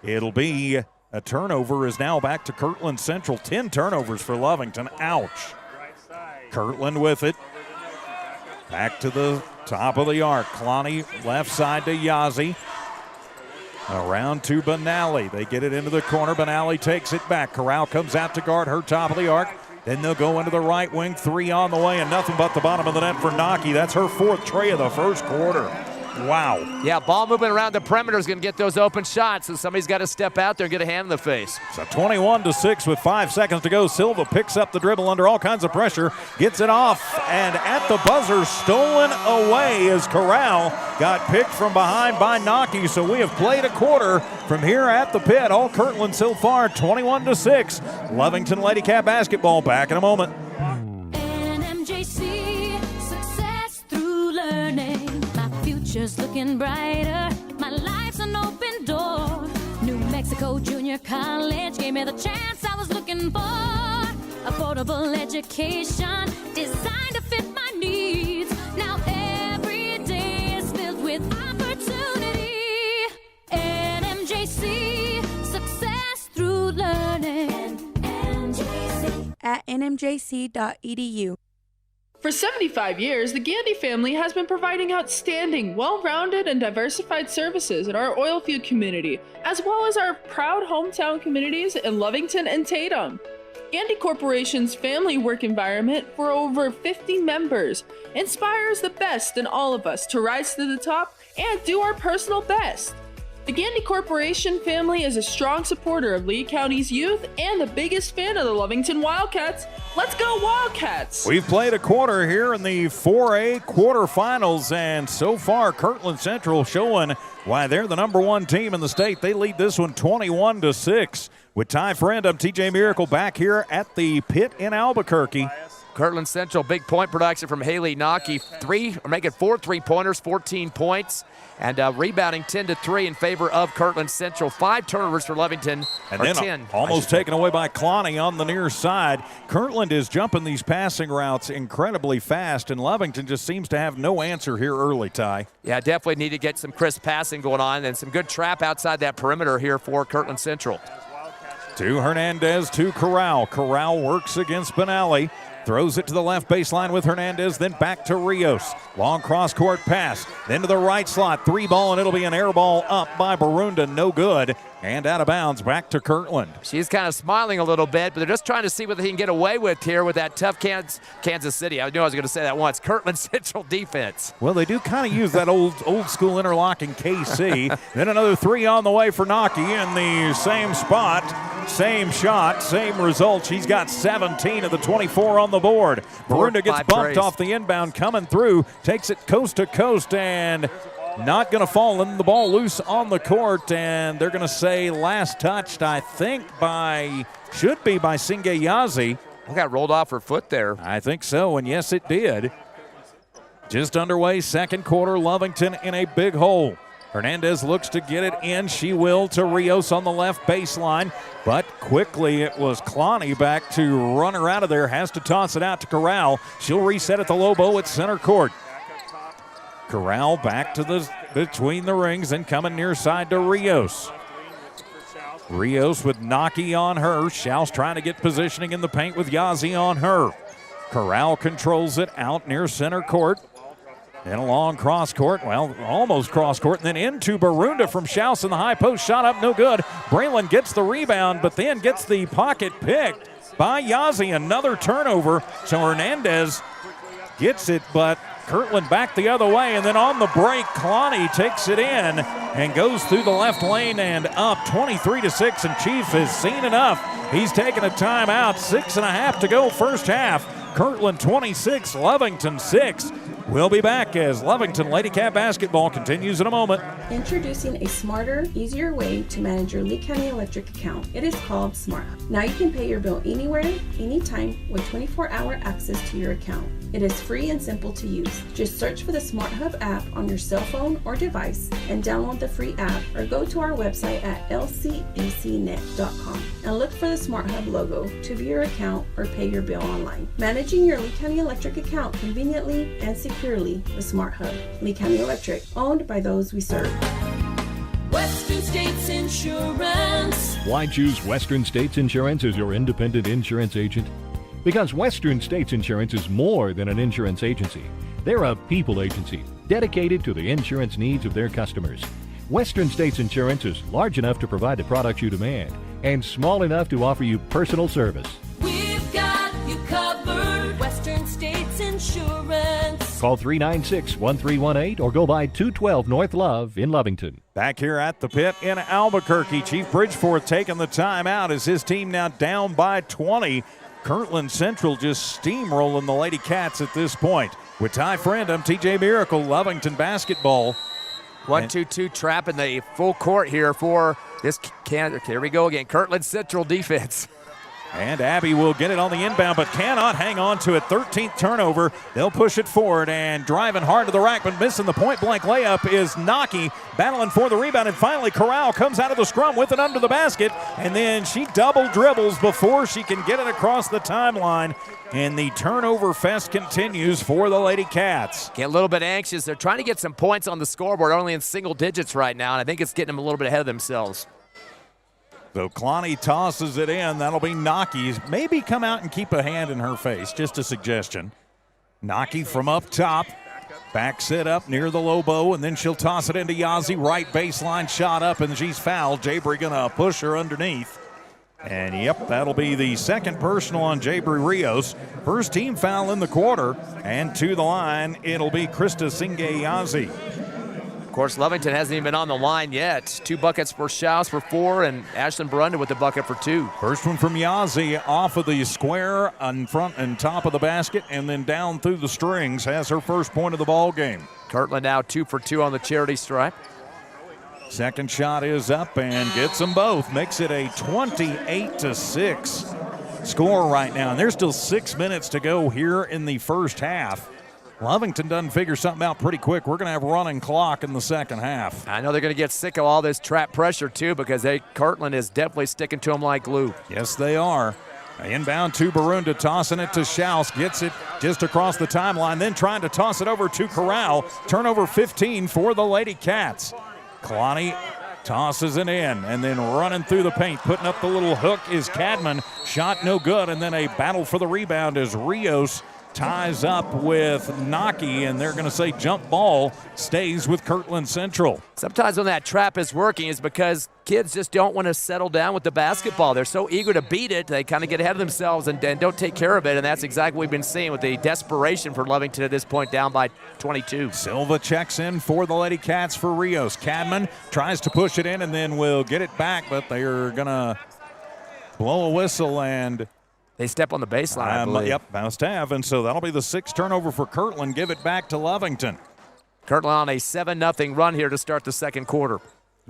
it'll be a turnover is now back to Kirkland Central. 10 turnovers for Lovington. Ouch. Kirkland with it. Back to the top of the arc. Kalani left side to Yazzie. Around to Benally. They get it into the corner. Benally takes it back. Corral comes out to guard her top of the arc. Then they'll go into the right wing. 3 on the way, and nothing but the bottom of the net for Naki. That's her 4th tray of the first quarter. Wow. Yeah, ball movement around the perimeter is going to get those open shots, so somebody's got to step out there and get a hand in the face. So 21-6 with 5 seconds to go. Silva picks up the dribble under all kinds of pressure, gets it off, and at the buzzer, stolen away as Corral got picked from behind by Naki. So we have played a quarter from here at the pit. All Kirkland so far, 21-6. Lovington Lady Cat basketball back in a moment. NMJC, success through learning. Future's looking brighter. My life's an open door. New Mexico Junior College gave me the chance I was looking for. Affordable education designed to fit my needs. Now every day is filled with opportunity. NMJC, success through learning. NMJC. At nmjc.edu. For 75 years, the Gandy family has been providing outstanding, well-rounded, and diversified services in our oil field community, as well as our proud hometown communities in Lovington and Tatum. Gandy Corporation's family work environment for over 50 members inspires the best in all of us to rise to the top and do our personal best. The Gandy Corporation family is a strong supporter of Lee County's youth and the biggest fan of the Lovington Wildcats. Let's go Wildcats! We've played a quarter here in the 4A quarterfinals, and so far Kirkland Central showing why they're the #1 team in the state. They lead this one 21-6. With Ty Friend, I'm TJ Miracle back here at the pit in Albuquerque. Kirkland Central, big point production from Haley Naki. 4 3-pointers, 14 points. And rebounding 10-3 in favor of Kirkland Central. 5 turnovers for Lovington. And then 10, almost taken away by Kalani on the near side. Kirkland is jumping these passing routes incredibly fast, and Lovington just seems to have no answer here early, Ty. Yeah, definitely need to get some crisp passing going on and some good trap outside that perimeter here for Kirkland Central. To Hernandez, to Corral. Corral works against Benally. Throws it to the left baseline with Hernandez, then back to Rios. Long cross-court pass, then to the right slot. 3 ball, and it'll be an air ball up by Barunda. No good. And out of bounds, back to Kirkland. She's kind of smiling a little bit, but they're just trying to see what they can get away with here with that tough Kansas City. I knew I was going to say that once. Kirkland Central defense. Well, they do kind of use that old school interlocking KC. Then another 3 on the way for Naki in the same spot. Same shot, same result. She's got 17 of the 24 on the board. Barunda gets bumped off the inbound coming through, takes it coast to coast, and not going to fall. And the ball loose on the court, and they're going to say last touched, I think, should be by Singe Yazzie. I got rolled off her foot there. I think so, and yes, it did. Just underway, second quarter, Lovington in a big hole. Hernandez looks to get it in. She will to Rios on the left baseline. But quickly it was Kalani back to run her out of there. Has to toss it out to Corral. She'll reset at the Lobo at center court. Corral back to the between the rings and coming near side to Rios. Rios with Naki on her. Schaus trying to get positioning in the paint with Yazzie on her. Corral controls it out near center court. Then along cross court, well, almost cross court, and then into Barunda from Schaus in the high post. Shot up, no good. Braylon gets the rebound, but then gets the pocket picked by Yazzie. Another turnover. So Hernandez gets it, but Kirkland back the other way. And then on the break, Kalani takes it in and goes through the left lane and up 23-6. And Chief has seen enough. He's taking a timeout. 6.5 to go first half. Kirkland 26, Lovington 6. We'll be back as Lovington Lady Cat basketball continues in a moment. Introducing a smarter, easier way to manage your Lee County Electric account. It is called SmartHub. Now you can pay your bill anywhere, anytime, with 24-hour access to your account. It is free and simple to use. Just search for the SmartHub app on your cell phone or device and download the free app, or go to our website at lcecnet.com and look for the SmartHub logo to view your account or pay your bill online. Managing your Lee County Electric account conveniently and securely with SmartHub. Lee County Electric, owned by those we serve. Western States Insurance. Why choose Western States Insurance as your independent insurance agent? Because Western States Insurance is more than an insurance agency. They're a people agency dedicated to the insurance needs of their customers. Western States Insurance is large enough to provide the products you demand and small enough to offer you personal service. We've got you covered. Western States Insurance. Call 396-1318 or go by 212 North Love in Lovington. Back here at the pit in Albuquerque, Chief Bridgeforth taking the timeout as his team now down by 20. Kirkland Central just steamrolling the Lady Cats at this point. With Ty Friend, I'm TJ Miracle, Lovington basketball. 1-2-2 trap in the full court here for this here we go again. Kirkland Central defense. And Abby will get it on the inbound, but cannot hang on to it. 13th turnover. They'll push it forward, and driving hard to the rack, but missing the point-blank layup is Naki, battling for the rebound, and finally Corral comes out of the scrum with it under the basket, and then she double dribbles before she can get it across the timeline, and the turnover fest continues for the Lady Cats. Get a little bit anxious. They're trying to get some points on the scoreboard, only in single digits right now, and I think it's getting them a little bit ahead of themselves. So Kalani tosses it in. That'll be Naki's. Maybe come out and keep a hand in her face. Just a suggestion. Naki from up top. Backs it up near the low bow, and then she'll toss it into Yazzie. Right baseline shot up, and she's fouled. Jabri gonna push her underneath. And yep, that'll be the second personal on Jabri Rios. First team foul in the quarter. And to the line, it'll be Krista Singe Yazzie. Of course, Lovington hasn't even been on the line yet. 2 buckets for Schaus for 4, and Ashlyn Barunda with the bucket for 2. First one from Yazzie off of the square in front and top of the basket, and then down through the strings, has her first point of the ball game. Kirkland now 2 for 2 on the charity stripe. Second shot is up and gets them both. Makes it a 28-6 score right now. And there's still 6 minutes to go here in the first half. Lovington doesn't figure something out pretty quick. We're going to have a running clock in the second half. I know they're going to get sick of all this trap pressure, too, because Kirkland is definitely sticking to them like glue. Yes, they are. Inbound to Barunda, tossing it to Schaus. Gets it just across the timeline, then trying to toss it over to Corral. Turnover 15 for the Lady Cats. Kalani tosses it in, and then running through the paint, putting up the little hook is Cadman. Shot no good, and then a battle for the rebound as Rios ties up with Naki, and they're going to say jump ball stays with Kirkland Central. Sometimes when that trap is working, it's because kids just don't want to settle down with the basketball. They're so eager to beat it, they kind of get ahead of themselves and don't take care of it, and that's exactly what we've been seeing with the desperation for Lovington at this point, down by 22. Silva checks in for the Lady Cats for Rios. Cadman tries to push it in and then will get it back, but they are going to blow a whistle, and they step on the baseline, I believe. Yep, must have, and so that'll be the 6th turnover for Kirtland. Give it back to Lovington. Kirtland on a 7-0 run here to start the second quarter.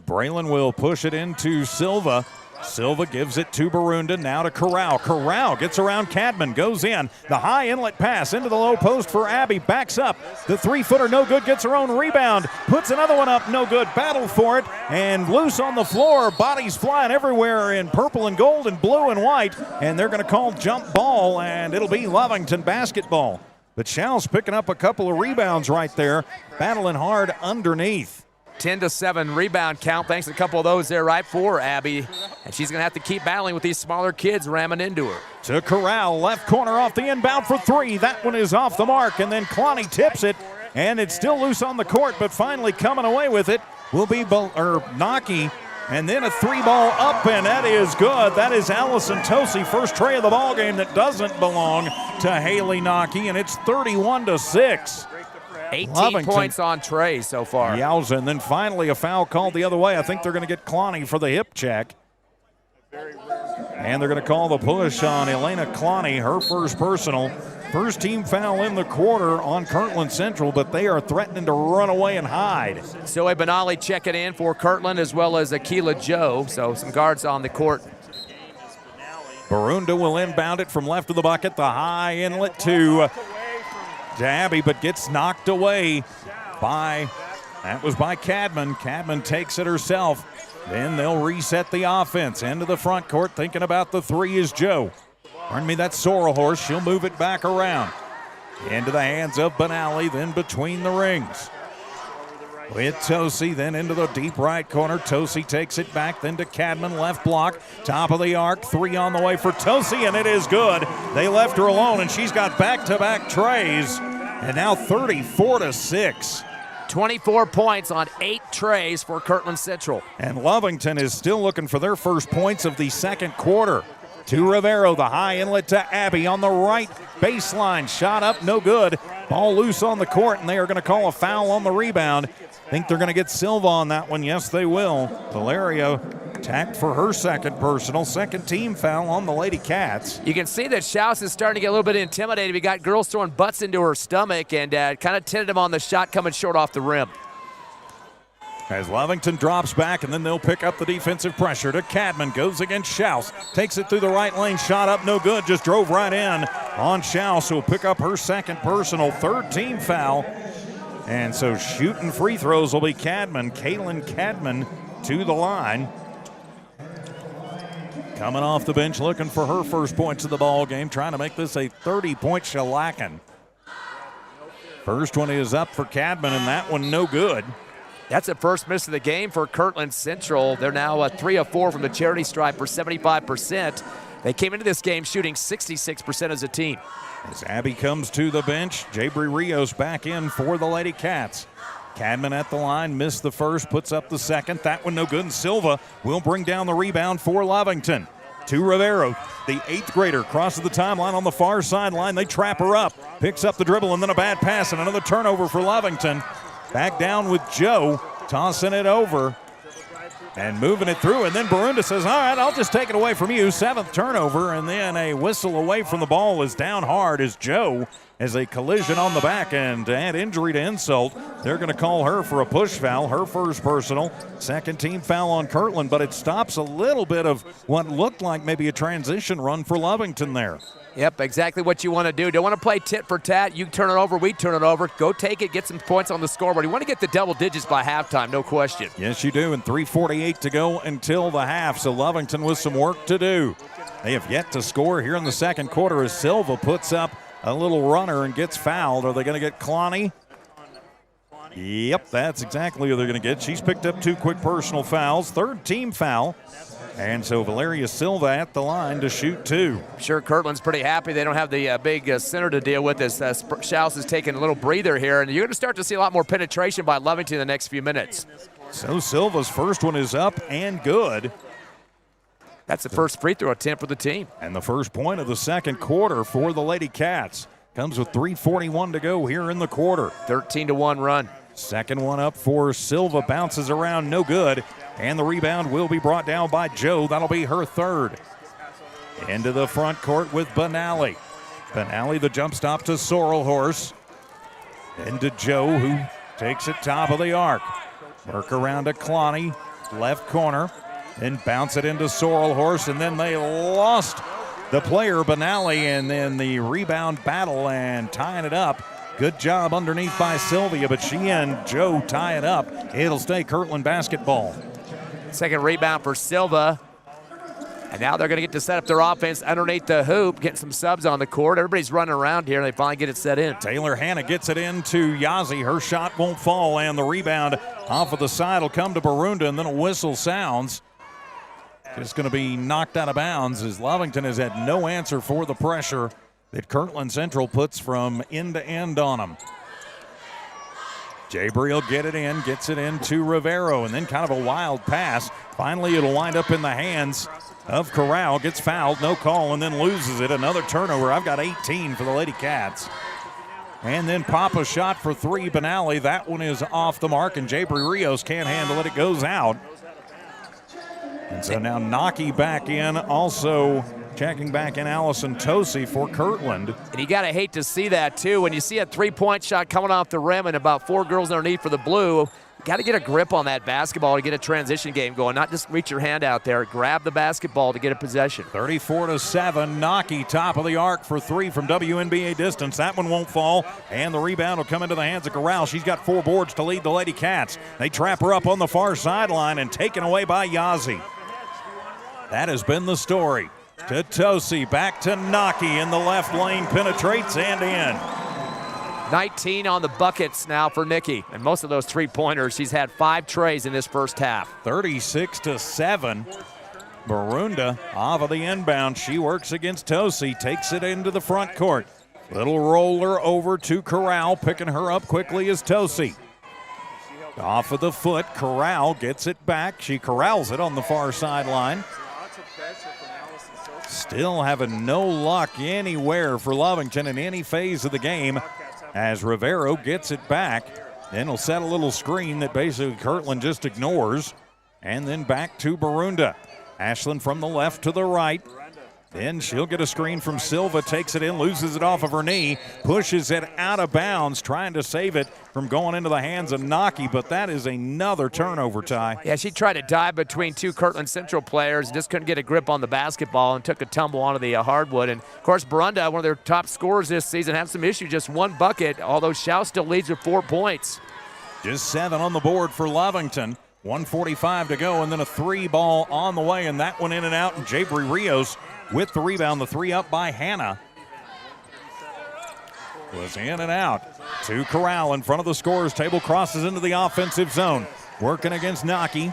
Braylon will push it into Silva. Silva gives it to Barunda, now to Corral. Corral gets around Cadman, goes in. The high inlet pass into the low post for Abby, backs up. The 3-footer, no good, gets her own rebound. Puts another one up, no good. Battle for it, and loose on the floor. Bodies flying everywhere in purple and gold and blue and white. And they're going to call jump ball, and it'll be Lovington basketball. But Schaus picking up a couple of rebounds right there, battling hard underneath. 10-7 rebound count, thanks to a couple of those there right for Abby. And she's going to have to keep battling with these smaller kids ramming into her. To Corral, left corner off the inbound for 3. That one is off the mark, and then Kalani tips it, and it's still loose on the court, but finally coming away with it will be Naki. And then a 3-ball up, and that is good. That is Allison Tosi, first tray of the ball game that doesn't belong to Haley Naki, and it's 31-6. 18 Lovington. points on Trey so far. Yowza, and then finally a foul called the other way. I think they're going to get Kalani for the hip check. And they're going to call the push on Elena Clowney, her first personal. First team foul in the quarter on Kirkland Central, but they are threatening to run away and hide. Zoe Benali checking in for Kirkland, as well as Akila Joe. So some guards on the court. Barunda will inbound it from left of the bucket. The high inlet to Abby, but gets knocked away by Cadman. Cadman takes it herself. Then they'll reset the offense. Into the front court, thinking about the three is Joe. Pardon me, that's Sorrel Horse. She'll move it back around. Into the hands of Benali, then between the rings. With Tosi, then into the deep right corner. Tosi takes it back, then to Cadman, left block. Top of the arc, three on the way for Tosi, and it is good. They left her alone, and she's got back-to-back trays. And now 34-6. 24 points on 8 trays for Kirkland Central. And Lovington is still looking for their first points of the second quarter. To Rivero, the high inlet to Abby on the right baseline. Shot up, no good. Ball loose on the court, and they are going to call a foul on the rebound. Think they're going to get Silva on that one. Yes, they will. Valeria tacked for her second personal. Second team foul on the Lady Cats. You can see that Schaus is starting to get a little bit intimidated. We got girls throwing butts into her stomach and kind of tinted him on the shot coming short off the rim. As Lovington drops back, and then they'll pick up the defensive pressure to Cadman. Goes against Schaus. Takes it through the right lane. Shot up, no good. Just drove right in on Schaus, who will pick up her second personal. Third team foul. And so shooting free throws will be Cadman. Kaylin Cadman to the line. Coming off the bench, looking for her first points of the ball game. Trying to make this a 30-point shellacking. First one is up for Cadman, and that one no good. That's the first miss of the game for Kirkland Central. They're now 3 of 4 from the charity stripe for 75%. They came into this game shooting 66% as a team. As Abby comes to the bench, Jabri Rios back in for the Lady Cats. Cadman at the line, missed the first, puts up the second. That one no good, and Silva will bring down the rebound for Lovington. To Rivero, the 8th grader, crosses the timeline on the far sideline. They trap her up, picks up the dribble, and then a bad pass, and another turnover for Lovington. Back down with Joe, tossing it over and moving it through. And then Barunda says, all right, I'll just take it away from you. 7th turnover, and then a whistle away from the ball is down hard as Joe has a collision on the back end. To add injury to insult, they're going to call her for a push foul, her first personal. Second team foul on Kirtland, but it stops a little bit of what looked like maybe a transition run for Lovington there. Yep, exactly what you want to do. Don't want to play tit for tat. You turn it over, we turn it over. Go take it, get some points on the scoreboard. You want to get the double digits by halftime, no question. Yes, you do, and 3:48 to go until the half, so Lovington with some work to do. They have yet to score here in the second quarter as Silva puts up a little runner and gets fouled. Are they going to get Clowney? Yep, that's exactly who they're going to get. She's picked up 2 quick personal fouls, third team foul. And so Valeria Silva at the line to shoot 2. I'm sure Kirtland's pretty happy they don't have the big center to deal with as Schaus is taking a little breather here. And you're going to start to see a lot more penetration by Lovington in the next few minutes. So Silva's first one is up and good. That's the first free throw attempt for the team. And the first point of the second quarter for the Lady Cats. Comes with 3:41 to go here in the quarter. 13-1 run. Second one up for Silva, bounces around, no good. And the rebound will be brought down by Joe. That'll be her third. Into the front court with Benali. Benali, the jump stop to Sorrel Horse. Into Joe, who takes it top of the arc. Work around to Clowney, left corner. Then bounce it into Sorrel Horse, and then they lost the player, Benali, and then the rebound battle and tying it up. Good job underneath by Sylvia, but she and Joe tie it up. It'll stay Kirkland basketball. Second rebound for Silva. And now they're going to get to set up their offense underneath the hoop, getting some subs on the court. Everybody's running around here, and they finally get it set in. Taylor Hanna gets it into Yazzie. Her shot won't fall, and the rebound off of the side will come to Barunda, and then a whistle sounds. It's going to be knocked out of bounds as Lovington has had no answer for the pressure that Kirkland Central puts from end to end on them. Jabri will get it in, gets it into Rivero, and then kind of a wild pass. Finally, it'll wind up in the hands of Corral. Gets fouled, no call, and then loses it. Another turnover. I've got 18 for the Lady Cats. And then pop a shot for 3, Benali. That one is off the mark, and Jabri Rios can't handle it. It goes out. And so now Naki back in, also checking back in Allison Tosi for Kirkland. And you got to hate to see that, too. When you see a three-point shot coming off the rim and about 4 girls underneath for the blue, you got to get a grip on that basketball to get a transition game going, not just reach your hand out there. Grab the basketball to get a possession. 34-7, Naki top of the arc for 3 from WNBA distance. That one won't fall, and the rebound will come into the hands of Corral. She's got 4 boards to lead the Lady Cats. They trap her up on the far sideline and taken away by Yazzie. That has been the story. To Tosi, back to Naki in the left lane, penetrates and in. 19 on the buckets now for Nikki, and most of those three-pointers. She's had 5 trays in this first half. 36-7. Barunda off of the inbound. She works against Tosi, takes it into the front court. Little roller over to Corral, picking her up quickly is Tosi. Off of the foot, Corral gets it back. She corrals it on the far sideline. Still having no luck anywhere for Lovington in any phase of the game as Rivero gets it back. Then he'll set a little screen that basically Kirkland just ignores. And then back to Barunda. Ashland from the left to the right. Then she'll get a screen from Silva, takes it in, loses it off of her knee, pushes it out of bounds, trying to save it from going into the hands of Naki, but that is another turnover, Ty. Yeah, she tried to dive between 2 Kirkland Central players, just couldn't get a grip on the basketball and took a tumble onto the hardwood. And, of course, Barunda, one of their top scorers this season, had some issues, just 1 bucket, although Shao still leads with 4 points. Just 7 on the board for Lovington. 1:45 to go, and then a 3 ball on the way, and that one in and out, and Jabri Rios with the rebound. The 3 up by Hannah was in and out. To Corral in front of the scorer's table, crosses into the offensive zone. Working against Naki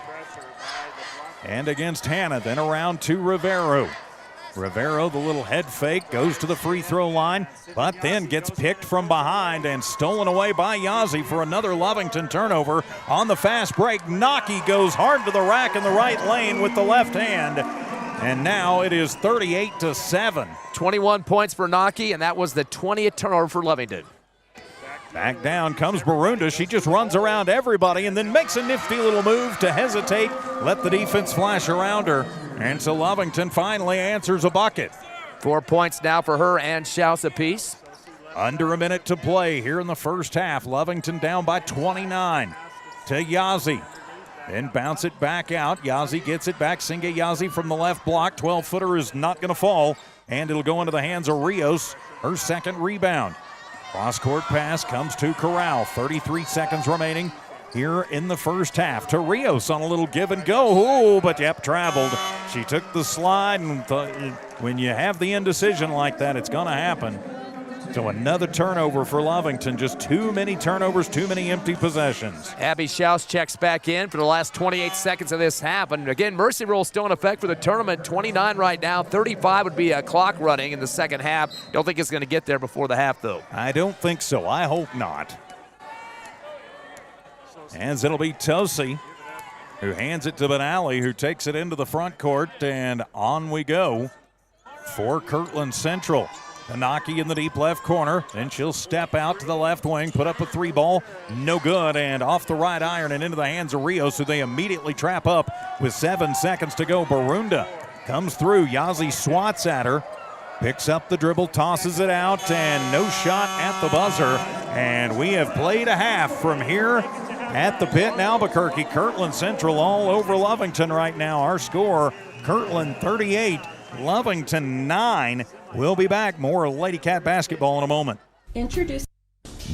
and against Hannah, then around to Rivero. Rivero, the little head fake, goes to the free throw line, but then gets picked from behind and stolen away by Yazzie for another Lovington turnover. On the fast break, Naki goes hard to the rack in the right lane with the left hand. And now it is 38-7. 21 points for Naki, and that was the 20th turnover for Lovington. Back down comes Barunda. She just runs around everybody and then makes a nifty little move to hesitate, let the defense flash around her. And so Lovington finally answers a bucket. 4 points now for her and Schaus apiece. Under a minute to play here in the first half. Lovington down by 29 to Yazzie. Then bounce it back out. Yazzie gets it back. Singe Yazzie from the left block. 12-footer is not going to fall, and it'll go into the hands of Rios, her second rebound. Cross-court pass comes to Corral. 33 seconds remaining here in the first half. To Rios on a little give and go. Ooh, but yep, traveled. She took the slide, and when you have the indecision like that, it's going to happen. So another turnover for Lovington. Just too many turnovers, too many empty possessions. Abby Schaus checks back in for the last 28 seconds of this half. And again, mercy rule still in effect for the tournament. 29 right now. 35 would be a clock running in the second half. Don't think it's going to get there before the half, though. I don't think so. I hope not. As it'll be Tosi who hands it to Benally, who takes it into the front court. And on we go for Kirkland Central. Tanaki in the deep left corner. Then she'll step out to the left wing, put up a 3 ball. No good, and off the right iron and into the hands of Rios, who they immediately trap up with 7 seconds to go. Barunda comes through. Yazzie swats at her. Picks up the dribble, tosses it out, and no shot at the buzzer. And we have played a half from here at the pit in Albuquerque. Kirkland Central all over Lovington right now. Our score, Kirkland 38, Lovington 9. We'll be back. More Lady Cat basketball in a moment. Introduce.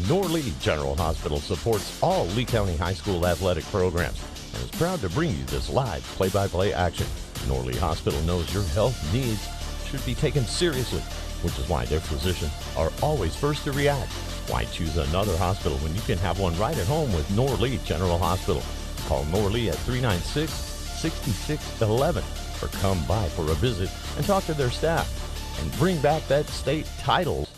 Norlee General Hospital supports all Lee County High School athletic programs and is proud to bring you this live play-by-play action. Norlee Hospital knows your health needs should be taken seriously, which is why their physicians are always first to react. Why choose another hospital when you can have one right at home with Norlee General Hospital? Call Norlee at 396-6611 or come by for a visit and talk to their staff and bring back that state title.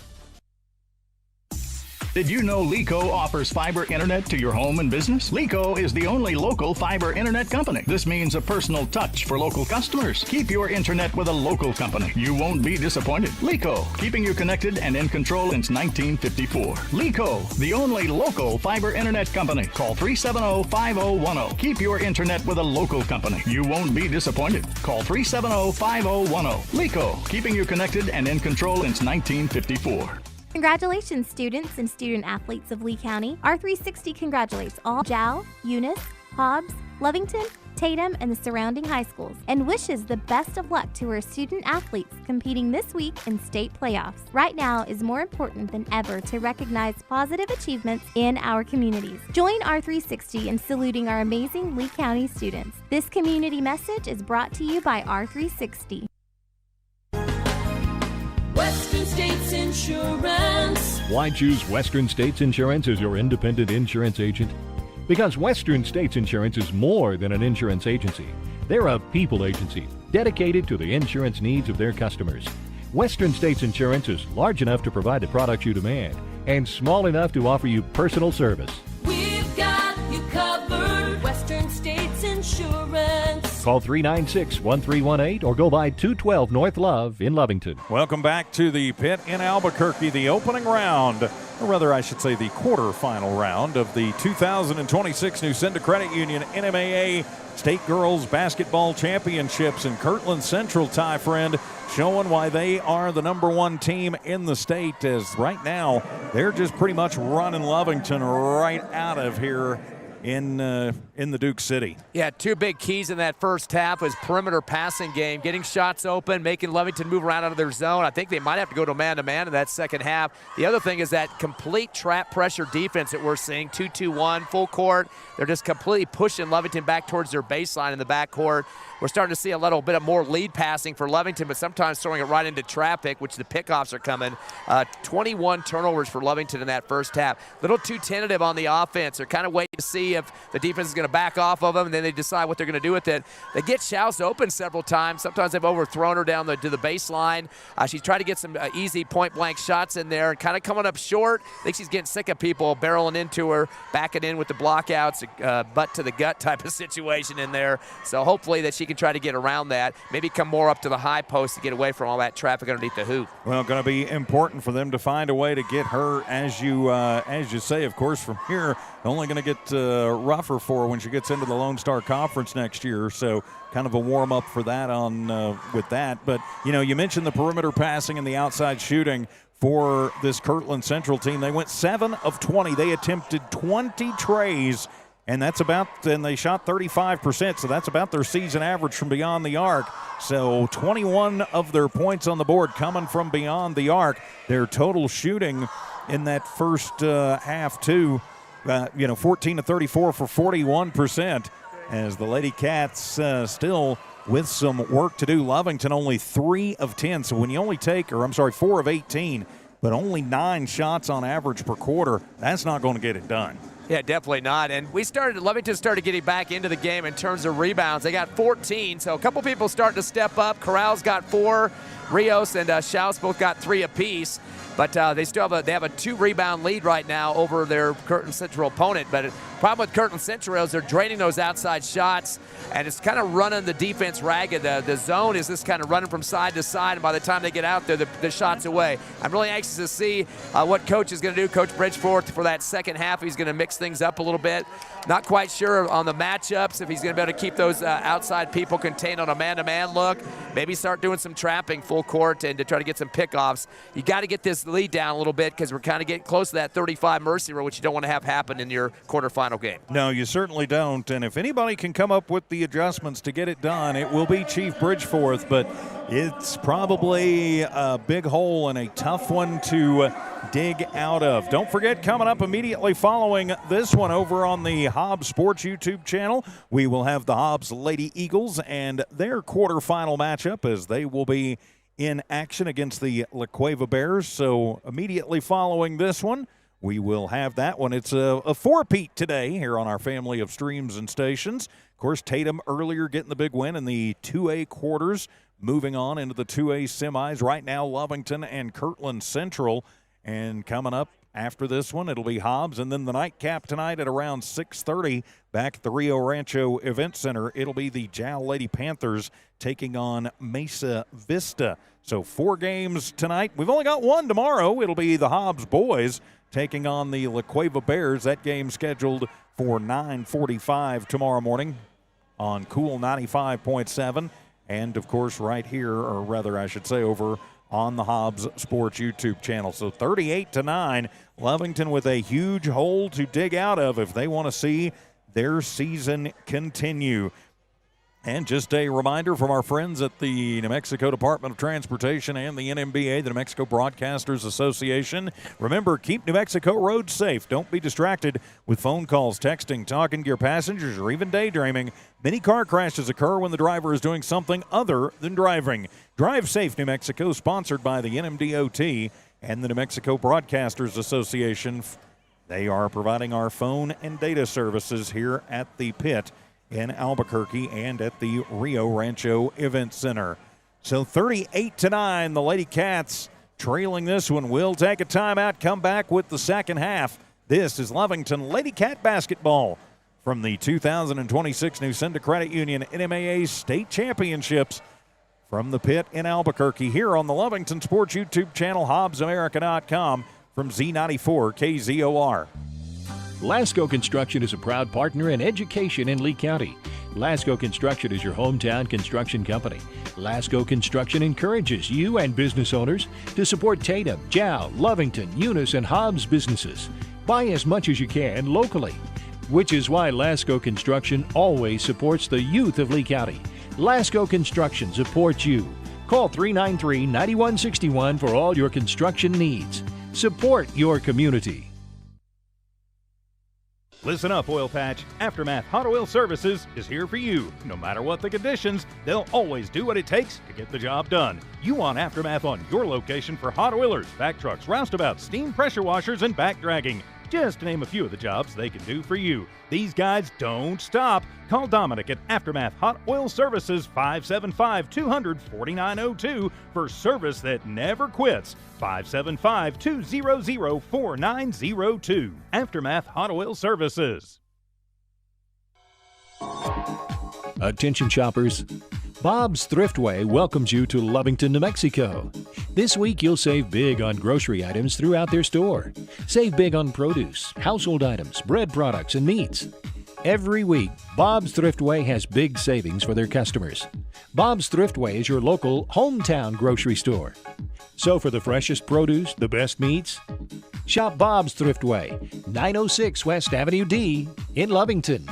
Did you know LECO offers fiber internet to your home and business? LECO is the only local fiber internet company. This means a personal touch for local customers. Keep your internet with a local company. You won't be disappointed. LECO, keeping you connected and in control since 1954. LECO, the only local fiber internet company. Call 370-5010. Keep your internet with a local company. You won't be disappointed. Call 370-5010. LECO, keeping you connected and in control since 1954. Congratulations, students and student athletes of Lee County. R360 congratulates all Jow, Eunice, Hobbs, Lovington, Tatum, and the surrounding high schools, and wishes the best of luck to our student athletes competing this week in state playoffs. Right now is more important than ever to recognize positive achievements in our communities. Join R360 in saluting our amazing Lee County students. This community message is brought to you by R360. Western States Insurance. Why choose Western States Insurance as your independent insurance agent? Because Western States Insurance is more than an insurance agency. They're a people agency dedicated to the insurance needs of their customers. Western States Insurance is large enough to provide the products you demand and small enough to offer you personal service. We've got you covered. Western States Insurance. Call 396-1318 or go by 212 North Love in Lovington. Welcome back to the pit in Albuquerque, the opening round, or rather I should say the quarterfinal round of the 2026 Nucinda Credit Union NMAA State Girls Basketball Championships. And Kirkland Central, Ty Friend, showing why they are the number one team in the state, as right now they're just pretty much running Lovington right out of here in the Duke City. Yeah, two big keys in that first half was perimeter passing game, getting shots open, making Lovington move around out of their zone. I think they might have to go to man-to-man in that second half. The other thing is that complete trap pressure defense that we're seeing, 2-2-1, full court. They're just completely pushing Lovington back towards their baseline in the backcourt. We're starting to see a little bit of more lead passing for Lovington, but sometimes throwing it right into traffic, which the pickoffs are coming. 21 turnovers for Lovington in that first half. Little too tentative on the offense. They're kind of waiting to see if the defense is going to back off of them, and then they decide what they're going to do with it. They get Schaus open several times. Sometimes they've overthrown her down to the baseline. She's tried to get some easy point-blank shots in there and kind of coming up short. I think she's getting sick of people barreling into her, backing in with the blockouts, butt to the gut type of situation in there. So hopefully that she can try to get around that, maybe come more up to the high post to get away from all that traffic underneath the hoop. Well, going to be important for them to find a way to get her, as you say, of course, from here, only going to get rougher for her when she gets into the Lone Star Conference next year. So kind of a warm-up for that with that. But, you mentioned the perimeter passing and the outside shooting for this Kirkland Central team. They went 7 of 20. They attempted 20 trays, and they shot 35%, so that's about their season average from beyond the arc. So 21 of their points on the board coming from beyond the arc. Their total shooting in that first half, too, 14 to 34 for 41%, as the Lady Cats still with some work to do. Lovington only 3 of 10, so when you only take, 4 of 18, but only 9 shots on average per quarter, that's not going to get it done. Yeah, definitely not. And Lovington started getting back into the game in terms of rebounds. They got 14, so a couple people starting to step up. Corral's got 4. Rios and Schaus both got 3 apiece. But they have a 2-rebound lead right now over their Kirkland Central opponent. But the problem with Kirkland Central is they're draining those outside shots, and it's kind of running the defense ragged. The zone is just kind of running from side to side, and by the time they get out there, the shot's away. I'm really anxious to see what Coach is going to do, Coach Bridgeforth, for that second half. He's going to mix things up a little bit. Not quite sure on the matchups if he's going to be able to keep those outside people contained on a man-to-man look. Maybe start doing some trapping full court and to try to get some pickoffs. You got to get this lead down a little bit because we're kind of getting close to that 35 mercy rule, which you don't want to have happen in your quarterfinal game. No, you certainly don't. And if anybody can come up with the adjustments to get it done, it will be Chief Bridgeforth. But it's probably a big hole and a tough one to dig out of. Don't forget, coming up immediately following this one over on the Hobbs Sports YouTube channel, we will have the Hobbs Lady Eagles and their quarterfinal matchup, as they will be in action against the La Cueva Bears. So immediately following this one, we will have that one. It's a four-peat today here on our family of streams and stations. Of course, Tatum earlier getting the big win in the 2A quarters, moving on into the 2A semis. Right now, Lovington and Kirkland Central. And coming up After this one, it'll be Hobbs, and then the nightcap tonight at around 6:30 back at the Rio Rancho Event Center. It'll be the Jowl Lady Panthers taking on Mesa Vista. So 4 games tonight. We've only got one tomorrow. It'll be the Hobbs boys taking on the La Cueva Bears. That game scheduled for 9:45 tomorrow morning on Cool 95.7. And, of course, right here, or rather I should say over on the Hobbs Sports YouTube channel. So 38-9, Lovington with a huge hole to dig out of if they want to see their season continue. And just a reminder from our friends at the New Mexico Department of Transportation and the NMBA, the New Mexico Broadcasters Association. Remember, keep New Mexico roads safe. Don't be distracted with phone calls, texting, talking to your passengers, or even daydreaming. Many car crashes occur when the driver is doing something other than driving. Drive Safe New Mexico, sponsored by the NMDOT and the New Mexico Broadcasters Association. They are providing our phone and data services here at the pit in Albuquerque and at the Rio Rancho Event Center. So 38-9, the Lady Cats trailing this one. We'll take a timeout, come back with the second half. This is Lovington Lady Cat basketball from the 2026 New Cinda Credit Union NMAA State Championships from the pit in Albuquerque here on the Lovington Sports YouTube channel, HobbsAmerica.com from Z94 KZOR. Lasco Construction is a proud partner in education in Lee County. Lasco Construction is your hometown construction company. Lasco Construction encourages you and business owners to support Tatum, Jowl, Lovington, Eunice, and Hobbs businesses. Buy as much as you can locally, which is why Lasco Construction always supports the youth of Lee County. Lasco Construction supports you. Call 393-9161 for all your construction needs. Support your community. Listen up, Oil Patch. Aftermath Hot Oil Services is here for you. No matter what the conditions, they'll always do what it takes to get the job done. You want Aftermath on your location for hot oilers, back trucks, roustabouts, steam pressure washers, and back dragging. Just to name a few of the jobs they can do for you. These guys don't stop. Call Dominic at Aftermath Hot Oil Services, 575-200-4902 for service that never quits. 575-200-4902. Aftermath Hot Oil Services. Attention shoppers. Bob's Thriftway welcomes you to Lovington, New Mexico. This week you'll save big on grocery items throughout their store. Save big on produce, household items, bread products, and meats. Every week, Bob's Thriftway has big savings for their customers. Bob's Thriftway is your local hometown grocery store. So for the freshest produce, the best meats, shop Bob's Thriftway, 906 West Avenue D in Lovington.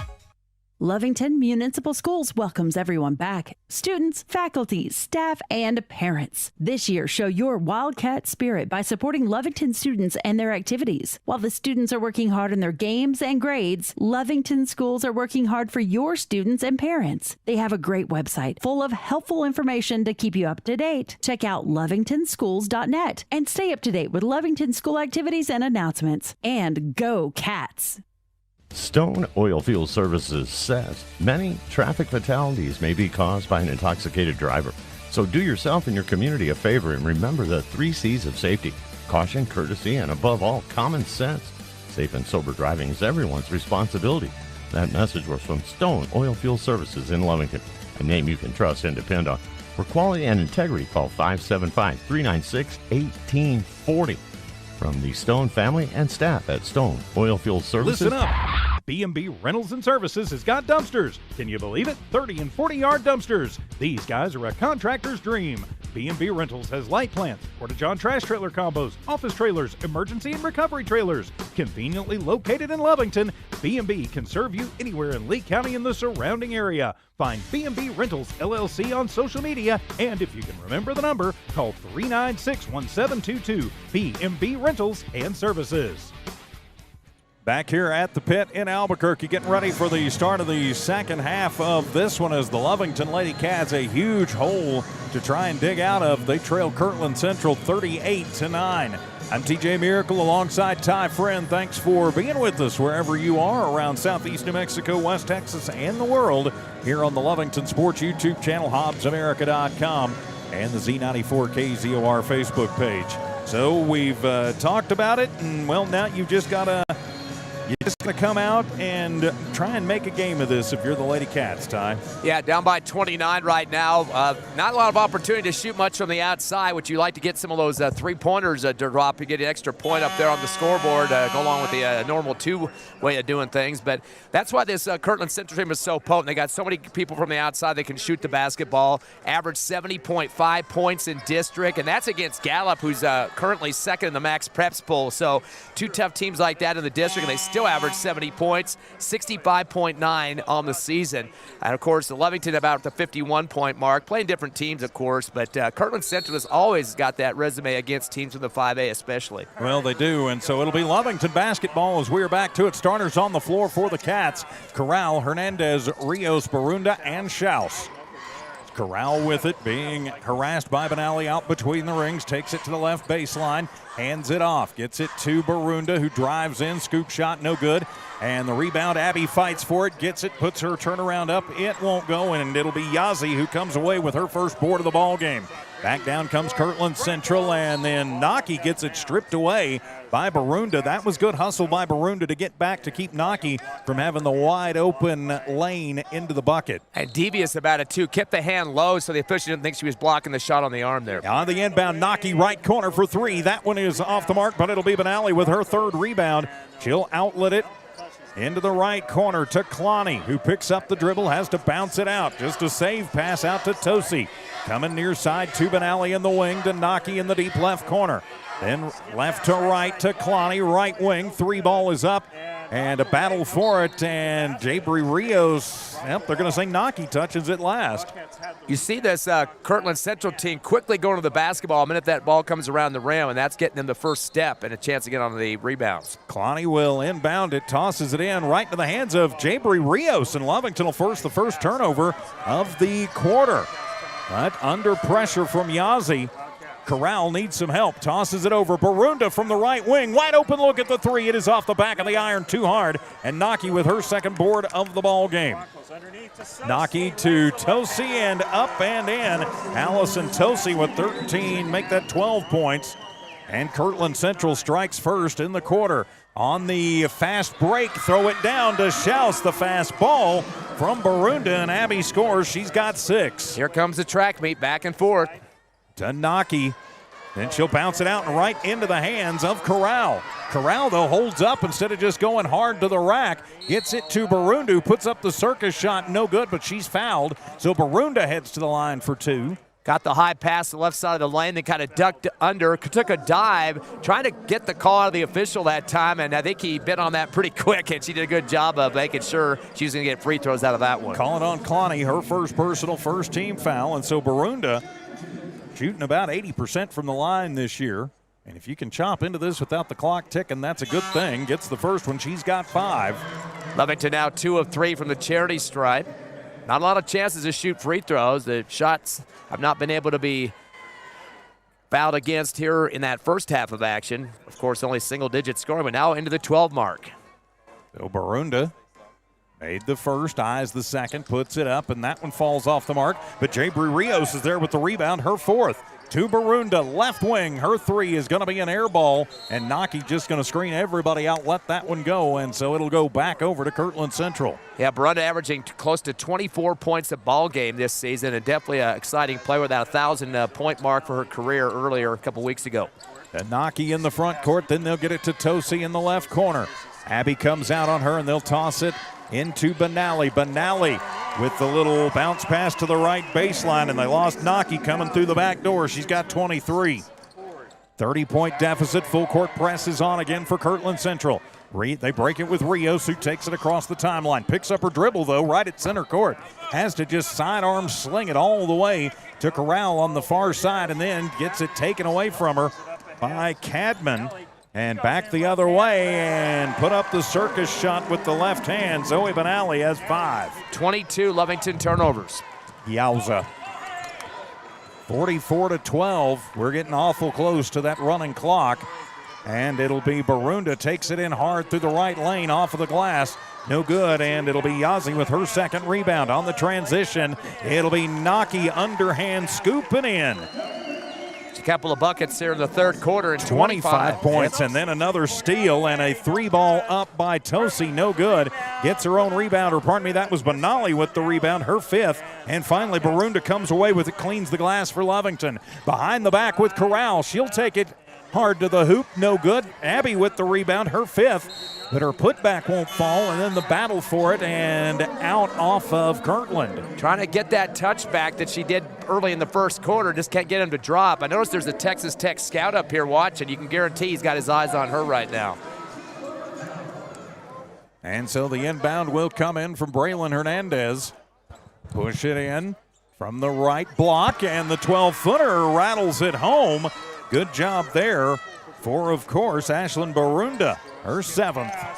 Lovington Municipal Schools welcomes everyone back. Students, faculty, staff, and parents. This year, show your Wildcat spirit by supporting Lovington students and their activities. While the students are working hard on their games and grades, Lovington schools are working hard for your students and parents. They have a great website full of helpful information to keep you up to date. Check out lovingtonschools.net and stay up to date with Lovington school activities and announcements. And go Cats! Stone Oilfield Services says many traffic fatalities may be caused by an intoxicated driver. So do yourself and your community a favor and remember the 3 C's of safety: caution, courtesy, and above all, common sense. Safe and sober driving is everyone's responsibility. That message was from Stone Oilfield Services in Lovington, a name you can trust and depend on. For quality and integrity, call 575-396-1840. From the Stone family and staff at Stone Oilfield Services. Listen up. B&B Rentals and Services has got dumpsters. Can you believe it? 30 and 40-yard dumpsters. These guys are a contractor's dream. B&B Rentals has light plants, porta-john trash trailer combos, office trailers, emergency and recovery trailers. Conveniently located in Lovington, B&B can serve you anywhere in Lee County and the surrounding area. Find B&B Rentals LLC on social media, and if you can remember the number, call 396-1722. B&B Rentals and Services. Back here at the pit in Albuquerque, getting ready for the start of the second half of this one as the Lovington Lady Cats, a huge hole to try and dig out of. They trail Kirkland Central 38-9. I'm TJ Miracle alongside Ty Friend. Thanks for being with us wherever you are around Southeast New Mexico, West Texas, and the world here on the Lovington Sports YouTube channel, HobbsAmerica.com, and the Z94 KZOR Facebook page. So we've talked about it, and well, now you've just got to come out and try and make a game of this if you're the Lady Cats, Ty. Yeah, down by 29 right now. Not a lot of opportunity to shoot much from the outside, which you like to get some of those three-pointers to drop. You get an extra point up there on the scoreboard, go along with the normal two-way of doing things. But that's why this Kirkland Central team is so potent. They got so many people from the outside that can shoot the basketball, average 70.5 points in district, and that's against Gallup, who's currently second in the Max Preps poll. So two tough teams like that in the district, and they still average 70 points, 65.9 on the season. And, of course, the Lovington about the 51-point mark, playing different teams, of course, but Kirkland Central has always got that resume against teams from the 5A especially. Well, they do, and so it'll be Lovington basketball as we're back to it. Starters on the floor for the Cats: Corral, Hernandez, Rios, Barunda, and Schaus. Corral with it, being harassed by Benally out between the rings, takes it to the left baseline, hands it off, gets it to Barunda, who drives in, scoop shot, no good. And the rebound, Abby fights for it, gets it, puts her turnaround up. It won't go, and it'll be Yazzie who comes away with her first board of the ball game. Back down comes Kirkland Central, and then Naki gets it stripped away by Barunda. That was good hustle by Barunda to get back to keep Naki from having the wide open lane into the bucket. And devious about it, too. Kept the hand low so the official didn't think she was blocking the shot on the arm there. On the inbound, Naki right corner for three. That one is off the mark, but it'll be Benally with her third rebound. She'll outlet it into the right corner to Cloney, who picks up the dribble, has to bounce it out. Just a save pass out to Tosi. Coming near side to Benally in the wing to Naki in the deep left corner. Then left to right to Cloney, right wing. Three ball is up, and a battle for it. And Jabri Rios, they're going to say Naki touches it last. You see this Kirkland Central team quickly going to the basketball the minute that ball comes around the rim, and that's getting them the first step and a chance to get on the rebounds. Cloney will inbound it, tosses it in right into the hands of Jabri Rios, and Lovington will force the first turnover of the quarter. But under pressure from Yazzie, Corral needs some help, tosses it over. Barunda from the right wing, wide open look at the three. It is off the back of the iron too hard, and Naki with her second board of the ball game. Naki to Tosi and up and in. Allison Tosi with 13, make that 12 points. And Kirkland Central strikes first in the quarter. On the fast break, throw it down to Schaus, the fast ball from Barunda, and Abby scores. She's got 6. Here comes the track meet, back and forth. To Naki. Then she'll bounce it out and right into the hands of Corral. Corral, though, holds up instead of just going hard to the rack. Gets it to Barunda, who puts up the circus shot, no good, but she's fouled. So Barunda heads to the line for 2. Got the high pass to the left side of the lane, then kind of ducked under, took a dive, trying to get the call out of the official that time, and I think he bit on that pretty quick, and she did a good job of making sure she was going to get free throws out of that one. Calling on Cloney, her first personal first-team foul, and so Barunda shooting about 80% from the line this year. And if you can chop into this without the clock ticking, that's a good thing. Gets the first one. She's got 5. Lovington now 2 of 3 from the charity stripe. Not a lot of chances to shoot free throws. The shots have not been able to be fouled against here in that first half of action. Of course, only single-digit scoring, but now into the 12 mark. So Barunda made the first, eyes the second, puts it up, and that one falls off the mark. But Jabri Rios is there with the rebound, her 4th. To Barunda, left wing, her 3 is going to be an air ball, and Naki just going to screen everybody out, let that one go, and so it'll go back over to Kirkland Central. Yeah, Barunda averaging close to 24 points a ball game this season, and definitely an exciting player with that 1,000-point mark for her career earlier a couple weeks ago. And Naki in the front court, then they'll get it to Tosi in the left corner. Abby comes out on her, and they'll toss it into Benally. Benally with the little bounce pass to the right baseline, and they lost Naki coming through the back door. She's got 23. 30-point deficit. Full court press is on again for Kirkland Central. They break it with Rios, who takes it across the timeline. Picks up her dribble, though, right at center court. Has to just sidearm sling it all the way to Corral on the far side, and then gets it taken away from her by Cadman. And back the other way and put up the circus shot with the left hand. Zoe Benally has 5. 22 Lovington turnovers. Yowza. 44-12. We're getting awful close to that running clock. And it'll be Barunda takes it in hard through the right lane off of the glass. No good, and it'll be Yazzie with her second rebound. On the transition, it'll be Naki underhand scooping in. A couple of buckets here in the third quarter and 25 points, and then another steal and a 3-ball up by Tosi. No good. Gets her own rebound, or pardon me, that was Benali with the rebound, her 5th. And finally, Barunda comes away with it, cleans the glass for Lovington. Behind the back with Corral. She'll take it hard to the hoop. No good. Abby with the rebound, her 5th. But her putback won't fall, and then the battle for it, and out off of Kirkland. Trying to get that touchback that she did early in the first quarter, just can't get him to drop. I noticed there's a Texas Tech scout up here watching. You can guarantee he's got his eyes on her right now. And so the inbound will come in from Braylon Hernandez. Push it in from the right block, and the 12-footer rattles it home. Good job there for, of course, Ashlyn Barunda, her 7th.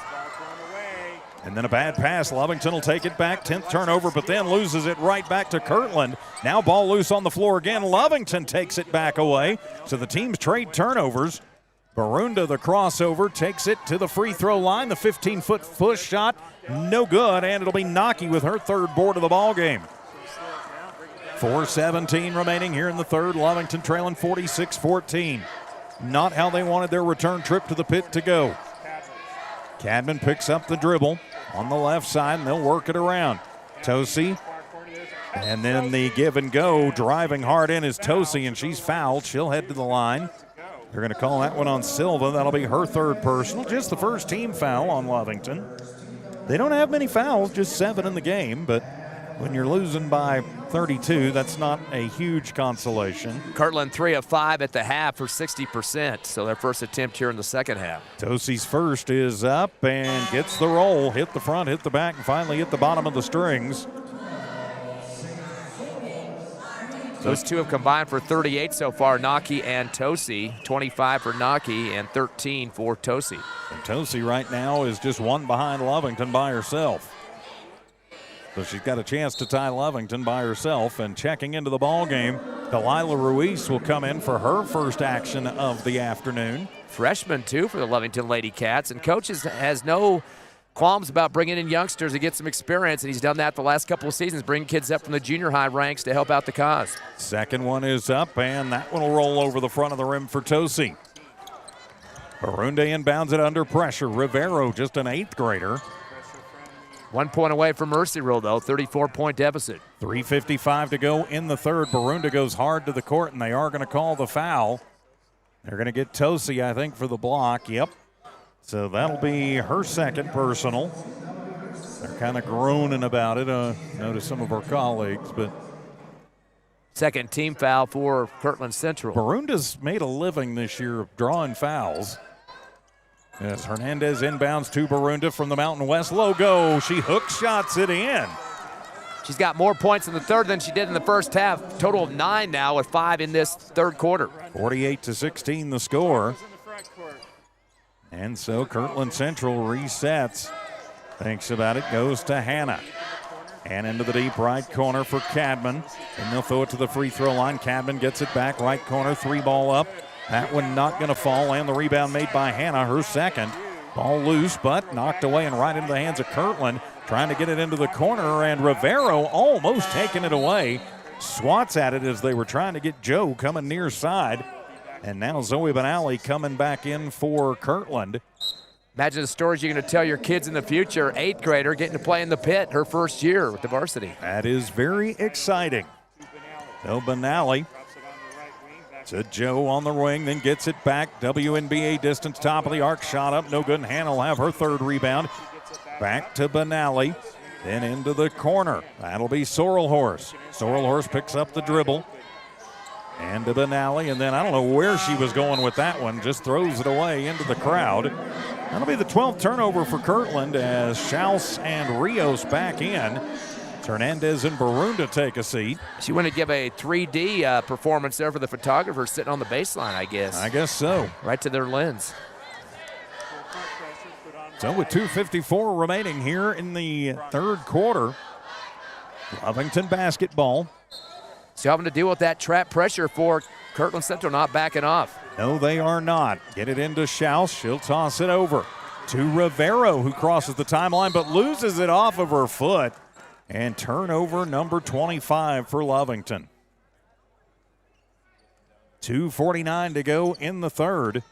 And then a bad pass. Lovington will take it back. 10th turnover, but then loses it right back to Kirkland. Now ball loose on the floor again. Lovington takes it back away. So the teams trade turnovers. Barunda, the crossover, takes it to the free throw line. The 15-foot push shot, no good, and it'll be Naki with her 3rd board of the ball game. 4:17 remaining here in the third. Lovington trailing 46-14. Not how they wanted their return trip to the pit to go. Cadman picks up the dribble on the left side, and they'll work it around. Tosi, and then the give and go. Driving hard in is Tosi, and she's fouled. She'll head to the line. They're going to call that one on Silva. That'll be her 3rd personal. Just the first team foul on Lovington. They don't have many fouls, just 7 in the game, but when you're losing by 32, that's not a huge consolation. Kirkland 3 of 5 at the half for 60%, so their first attempt here in the second half. Tosi's first is up and gets the roll. Hit the front, hit the back, and finally hit the bottom of the strings. Those two have combined for 38 so far, Naki and Tosi. 25 for Naki and 13 for Tosi. And Tosi right now is just 1 behind Lovington by herself. So she's got a chance to tie Lovington by herself. And checking into the ball game, Delilah Ruiz will come in for her first action of the afternoon. Freshman, too, for the Lovington Lady Cats. And coach has no qualms about bringing in youngsters to get some experience, and he's done that the last couple of seasons, bring kids up from the junior high ranks to help out the cause. Second one is up, and that one will roll over the front of the rim for Tosi. Barunda inbounds it under pressure. Rivero, just an 8th grader. 1 point away from Mercy Rule, though, 34-point deficit. 3:55 to go in the third. Barunda goes hard to the court, and they are going to call the foul. They're going to get Tosi, I think, for the block. Yep. So that'll be her 2nd personal. They're kind of groaning about it, notice some of our colleagues, but. Second team foul for Kirkland Central. Barunda's made a living this year of drawing fouls. Yes, Hernandez inbounds to Barunda from the Mountain West logo. She hook shots it in. She's got more points in the third than she did in the first half. Total of 9 now with 5 in this third quarter. 48-16 the score. And so Kirkland Central resets. Thinks about it, goes to Hannah. And into the deep right corner for Cadman. And they'll throw it to the free throw line. Cadman gets it back, right corner, 3-ball up. That one not going to fall, and the rebound made by Hannah, her 2nd. Ball loose, but knocked away and right into the hands of Kirkland. Trying to get it into the corner, and Rivero almost taking it away. Swats at it as they were trying to get Joe coming near side. And now Zoe Benally coming back in for Kirkland. Imagine the stories you're going to tell your kids in the future. 8th grader getting to play in the pit her first year with the varsity. That is very exciting. So Benally to Joe on the wing, then gets it back. WNBA distance, top of the arc, shot up, no good. And Hannah will have her 3rd rebound. Back to Benally, then into the corner. That'll be Sorrelhorse. Sorrelhorse picks up the dribble. And to Benally, and then I don't know where she was going with that one, just throws it away into the crowd. That'll be the 12th turnover for Kirkland as Schaus and Rios back in. Hernandez and Barunda take a seat. She wanted to give a 3D performance there for the photographer sitting on the baseline, I guess. I guess so. Right to their lens. So with 2:54 remaining here in the third quarter, Lovington basketball. So having to deal with that trap pressure for Kirkland Central not backing off. No, they are not. Get it into Schaus. She'll toss it over to Rivero, who crosses the timeline but loses it off of her foot. And turnover number 25 for Lovington. 2:49 to go in the third.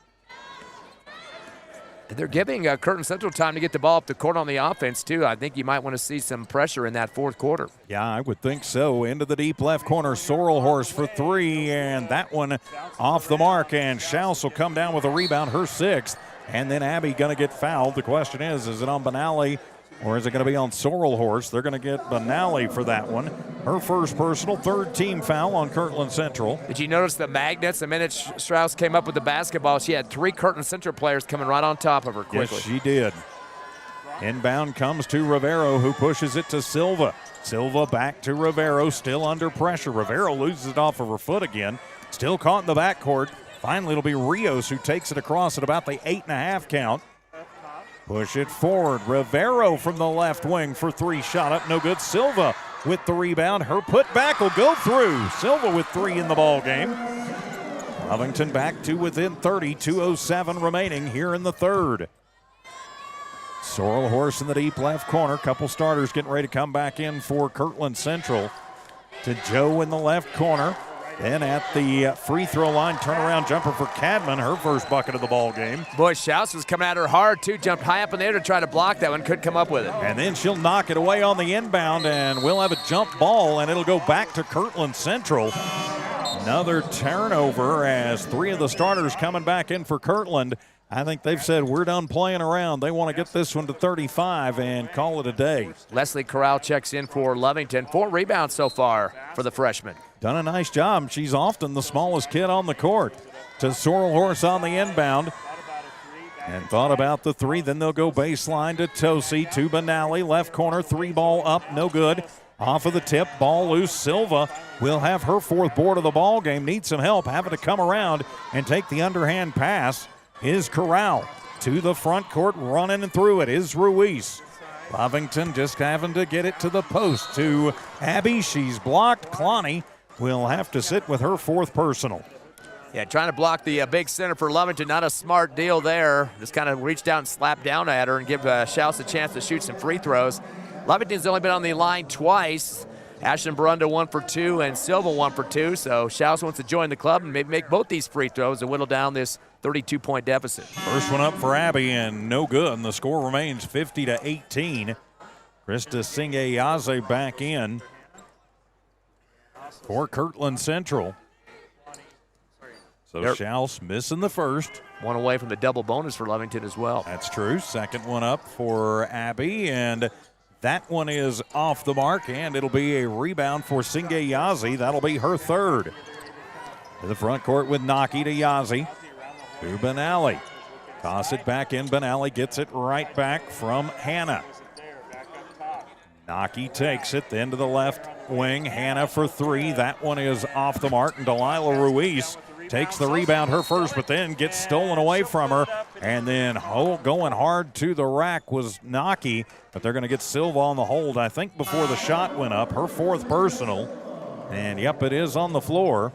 They're giving Kirkland Central time to get the ball up the court on the offense, too. I think you might want to see some pressure in that fourth quarter. Yeah, I would think so. Into the deep left corner, Sorrel Horse for three, and that one off the mark, and Schaus will come down with a rebound, her sixth, and then Abby going to get fouled. The question is it on Benally or is it going to be on Sorrel Horse? They're going to get Benally for that one. Her first personal, third team foul on Kirkland Central. Did you notice the magnets? The minute Strauss came up with the basketball, she had three Kirkland Central players coming right on top of her quickly. Yes, she did. Inbound comes to Rivero, who pushes it to Silva. Silva back to Rivero, still under pressure. Rivero loses it off of her foot again. Still caught in the backcourt. Finally, it'll be Rios who takes it across at about the 8.5 count. Push it forward. Rivero from the left wing for three. Shot up, no good. Silva with the rebound. Her putback will go through. Silva with three in the ball game. Lovington back to within 30. 2:07 remaining here in the third. Sorrel Horse in the deep left corner. Couple starters getting ready to come back in for Kirkland Central. To Joe in the left corner. Then at the free throw line, turnaround jumper for Cadman, her first bucket of the ball game. Boy, Schaus was coming at her hard, too. Jumped high up in the air to try to block that one. Couldn't come up with it. And then she'll knock it away on the inbound, and we'll have a jump ball, and it'll go back to Kirkland Central. Another turnover as three of the starters coming back in for Kirkland. I think they've said we're done playing around. They want to get this one to 35 and call it a day. Leslie Corral checks in for Lovington. 4 rebounds so far for the freshman. Done a nice job. She's often the smallest kid on the court. To Sorrel Horse on the inbound. And thought about the three. Then they'll go baseline to Tosi. To Benally. Left corner. Three ball up. No good. Off of the tip. Ball loose. Silva will have her fourth board of the ball game. Needs some help. Having to come around and take the underhand pass is Corral. To the front court. Running and through it is Ruiz. Lovington just having to get it to the post. To Abby. She's blocked. Cloney will have to sit with her fourth personal. Yeah, trying to block the big center for Lovington. Not a smart deal there. Just kind of reached out and slapped down at her and give Schaus a chance to shoot some free throws. Lovington's only been on the line twice. Ashton Barunda 1 for 2 and Silva 1 for 2. So Schaus wants to join the club and maybe make both these free throws and whittle down this 32-point deficit. First one up for Abby and no good. And the score remains 50-18. Krista Singayaze back in for Kirkland Central. So Schaus missing the first. One away from the double bonus for Lovington as well. That's true. Second one up for Abby, and that one is off the mark, and it'll be a rebound for Singayazi. That'll be her third. To the front court with Naki to Yazi. To Benally. Toss it back in. Benally gets it right back from Hannah. Naki takes it, then to the left wing. Hannah for three. That one is off the mark, and Delilah Ruiz takes the rebound, her first, but then gets stolen away from her. And then going hard to the rack was Naki, but they're going to get Silva on the hold, I think, before the shot went up. Her fourth personal. And, yep, it is on the floor.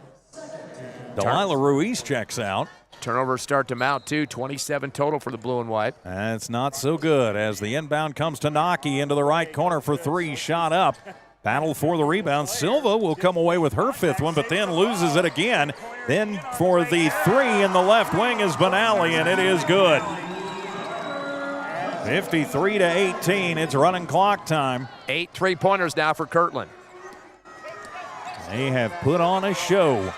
Delilah Ruiz checks out. Turnovers start to mount, too. 27 total for the blue and white. That's not so good as the inbound comes to Naki into the right corner for three. Shot up. Battle for the rebound. Silva will come away with her fifth one, but then loses it again. Then for the three in the left wing is Benally, and it is good. 53-18. It's running clock time. 8 3-pointers now for Kirkland. They have put on a show.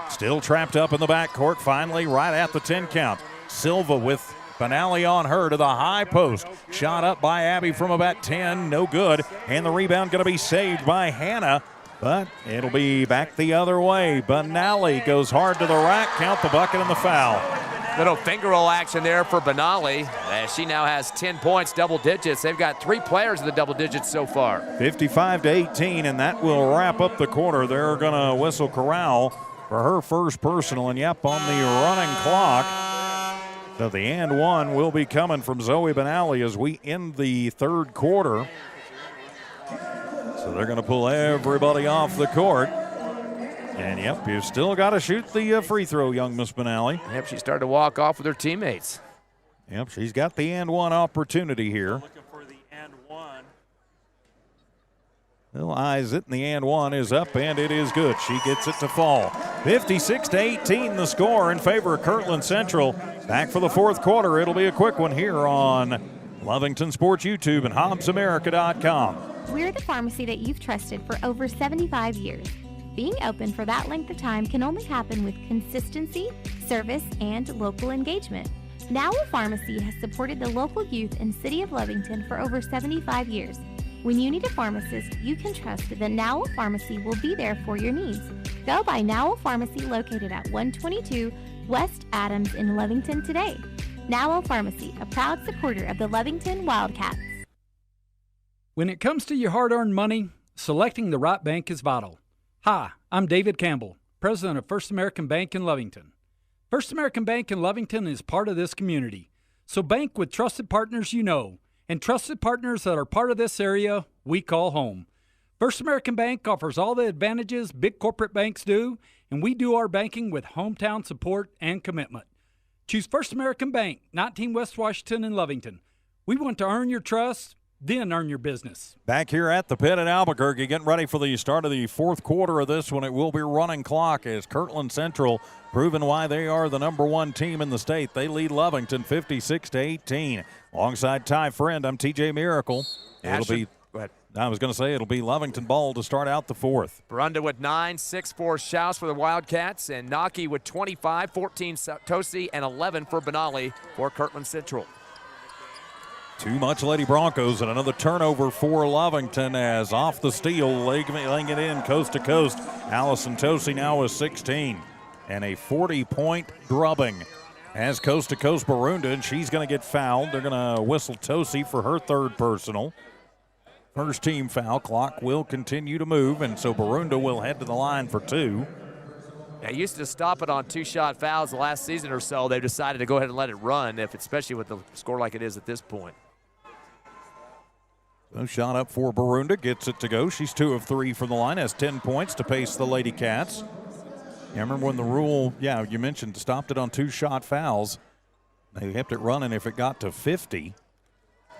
Still trapped up in the backcourt. Finally, right at the 10 count. Silva with Benally on her to the high post. Shot up by Abby from about 10. No good. And the rebound going to be saved by Hannah. But it'll be back the other way. Benally goes hard to the rack. Count the bucket and the foul. Little finger roll action there for Benally. She now has 10 points, double digits. They've got 3 players in the double digits so far. 55-18, and that will wrap up the quarter. They're going to whistle Corral for her first personal. And yep, on the running clock. So the and one will be coming from Zoe Benally as we end the third quarter. So they're going to pull everybody off the court. And, yep, you've still got to shoot the free throw, young Miss Benally. Yep, she started to walk off with her teammates. Yep, she's got the and one opportunity here. Looking for the and one. Well, eyes it, and the and one is up, and it is good. She gets it to fall. 56-18 the score in favor of Kirkland Central. Back for the fourth quarter. It'll be a quick one here on Lovington Sports YouTube and HobbsAmerica.com. We're the pharmacy that you've trusted for over 75 years. Being open for that length of time can only happen with consistency, service, and local engagement. NMAA Pharmacy has supported the local youth in City of Lovington for over 75 years. When you need a pharmacist, you can trust that NMAA Pharmacy will be there for your needs. Go by NMAA Pharmacy located at 122 West Adams in Lovington today. NMAA Pharmacy, a proud supporter of the Lovington Wildcats. When it comes to your hard-earned money, selecting the right bank is vital. Hi, I'm David Campbell, president of First American Bank in Lovington. First American Bank in Lovington is part of this community, so bank with trusted partners you know, and trusted partners that are part of this area we call home. First American Bank offers all the advantages big corporate banks do, and we do our banking with hometown support and commitment. Choose First American Bank, 19 West Washington in Lovington. We want to earn your trust, then earn your business. Back here at the pit in Albuquerque, getting ready for the start of the fourth quarter of this one. It will be running clock as Kirkland Central proving why they are the number one team in the state. They lead Lovington 56-18. Alongside Ty Friend, I'm TJ Miracle. Go ahead. I was going to say it'll be Lovington ball to start out the fourth. Barunda with 9, 6 for Schaus for the Wildcats, and Naki with 25, 14 Tosi, and 11 for Benali for Kirkland Central. Too much Lady Broncos, and another turnover for Lovington as off the steal, laying it in coast to coast. Allison Tosi now with 16, and a 40-point drubbing as coast to coast Barunda, and she's going to get fouled. They're going to whistle Tosi for her third personal. First team foul. Clock will continue to move, and so Barunda will head to the line for two. They used to stop it on two-shot fouls the last season or so. They've decided to go ahead and let it run, especially with the score like it is at this point. So shot up for Barunda, gets it to go. She's 2 of 3 from the line, has 10 points to pace the Lady Cats. Yeah, I remember when the rule, you mentioned stopped it on two-shot fouls. They kept it running if it got to 50.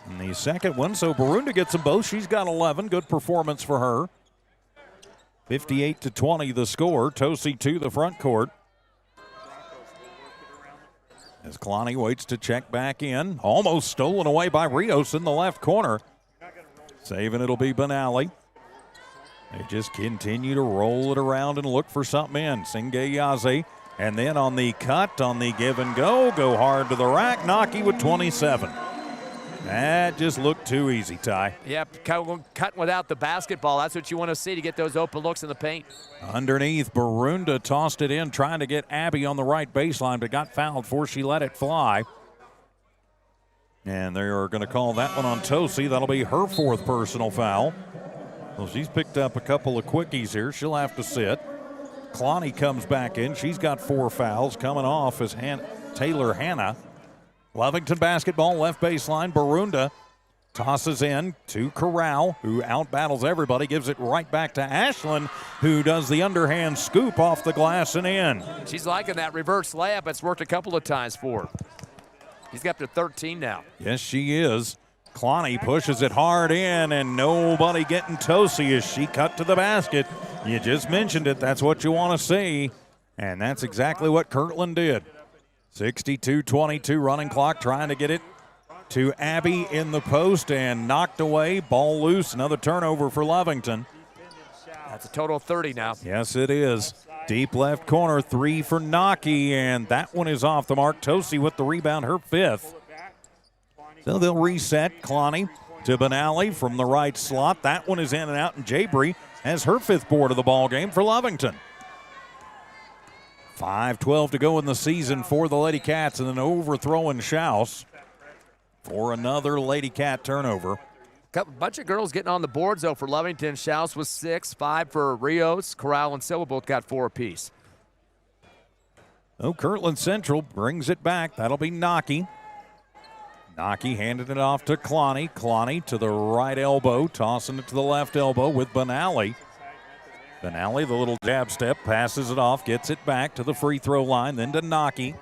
And the second one, so Barunda gets them both. She's got 11. Good performance for her. 58-20 the score. Tosi to the front court. As Kalani waits to check back in. Almost stolen away by Rios in the left corner. Saving it'll be Benali. They just continue to roll it around and look for something in. Singeyaze. And then on the cut, on the give and go hard to the rack. Naki with 27. That just looked too easy, Ty. Yep, cutting without the basketball. That's what you want to see to get those open looks in the paint. Underneath, Barunda tossed it in, trying to get Abby on the right baseline, but got fouled before she let it fly. And they are going to call that one on Tosi. That'll be her fourth personal foul. Well, she's picked up a couple of quickies here. She'll have to sit. Kalani comes back in. She's got 4 fouls. Coming off is Taylor Hanna. Lovington basketball, left baseline. Barunda tosses in to Corral, who outbattles everybody, gives it right back to Ashlyn, who does the underhand scoop off the glass and in. She's liking that reverse layup. It's worked a couple of times for her. He's got up to 13 now. Yes, she is. Kalani pushes it hard in, and nobody getting Tosi as she cut to the basket. You just mentioned it. That's what you want to see, and that's exactly what Kirkland did. 62-22 running clock, trying to get it to Abby in the post and knocked away. Ball loose, another turnover for Lovington. That's a total of 30 now. Yes, it is. Deep left corner, 3 for Naki, and that one is off the mark. Tosi with the rebound, her 5th. So they'll reset. Kalani to Benali from the right slot. That one is in and out, and Jabry has her 5th board of the ball game for Lovington. 5:12 to go in the season for the Lady Cats, and an overthrow in Schaus for another Lady Cat turnover. Bunch of girls getting on the boards, though, for Lovington. Schaus was 6, 5 for Rios. Corral and Silva both got 4 apiece. Oh, Kirkland Central brings it back. That'll be Naki. Naki handed it off to Kalani. Kalani to the right elbow, tossing it to the left elbow with Benali. Benali, the little jab step, passes it off, gets it back to the free throw line, then to Naki.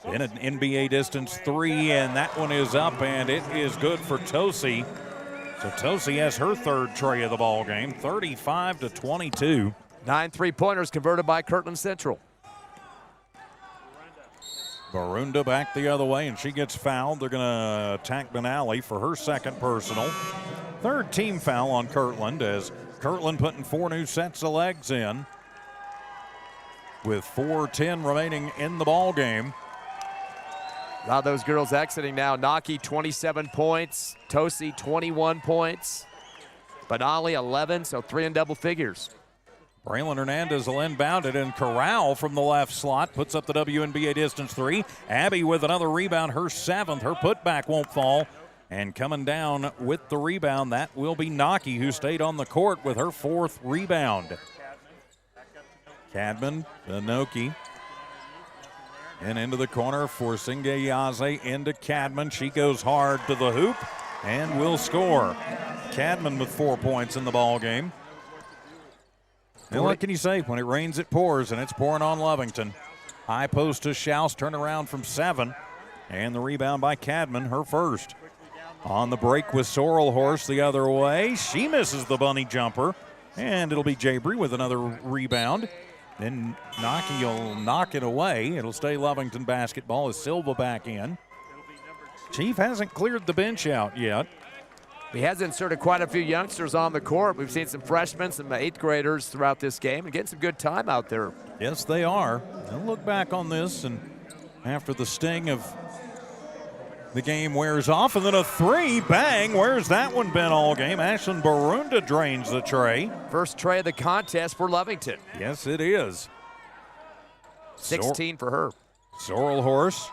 In an NBA distance 3, and that one is up, and it is good for Tosi. So Tosi has her third tray of the ball game, 35-22. 9 3-pointers converted by Kirkland Central. Barunda back the other way, and she gets fouled. They're going to attack Benally for her second personal. Third team foul on Kirkland as Kirkland putting 4 new sets of legs in with 4:10 remaining in the ball game. A lot of those girls exiting now. Naki, 27 points. Tosi, 21 points. Benally, 11, so 3 in double figures. Braylon Hernandez will inbound it, and Corral from the left slot puts up the WNBA distance 3. Abby with another rebound, her 7th. Her putback won't fall. And coming down with the rebound, that will be Naki, who stayed on the court with her 4th rebound. Cadman, Inoki, and into the corner for Singeyaze, into Cadman. She goes hard to the hoop and will score. Cadman with 4 points in the ball game. And what can you say? When it rains, it pours, and it's pouring on Lovington. High post to Schaus, turn around from 7. And the rebound by Cadman, her first. On the break with Sorrel Horse the other way. She misses the bunny jumper. And it'll be Jabry with another rebound. Then Naki will knock it away. It'll stay Lovington basketball as Silva back in. Chief hasn't cleared the bench out yet. He has inserted quite a few youngsters on the court. We've seen some freshmen, some 8th graders throughout this game, and getting some good time out there. Yes, they are. They'll look back on this, and after the sting of the game wears off, and then a 3, bang, where's that one been all game? Ashlyn Barunda drains the tray. First tray of the contest for Lovington. Yes, it is. 16 for her. Sorrel Horse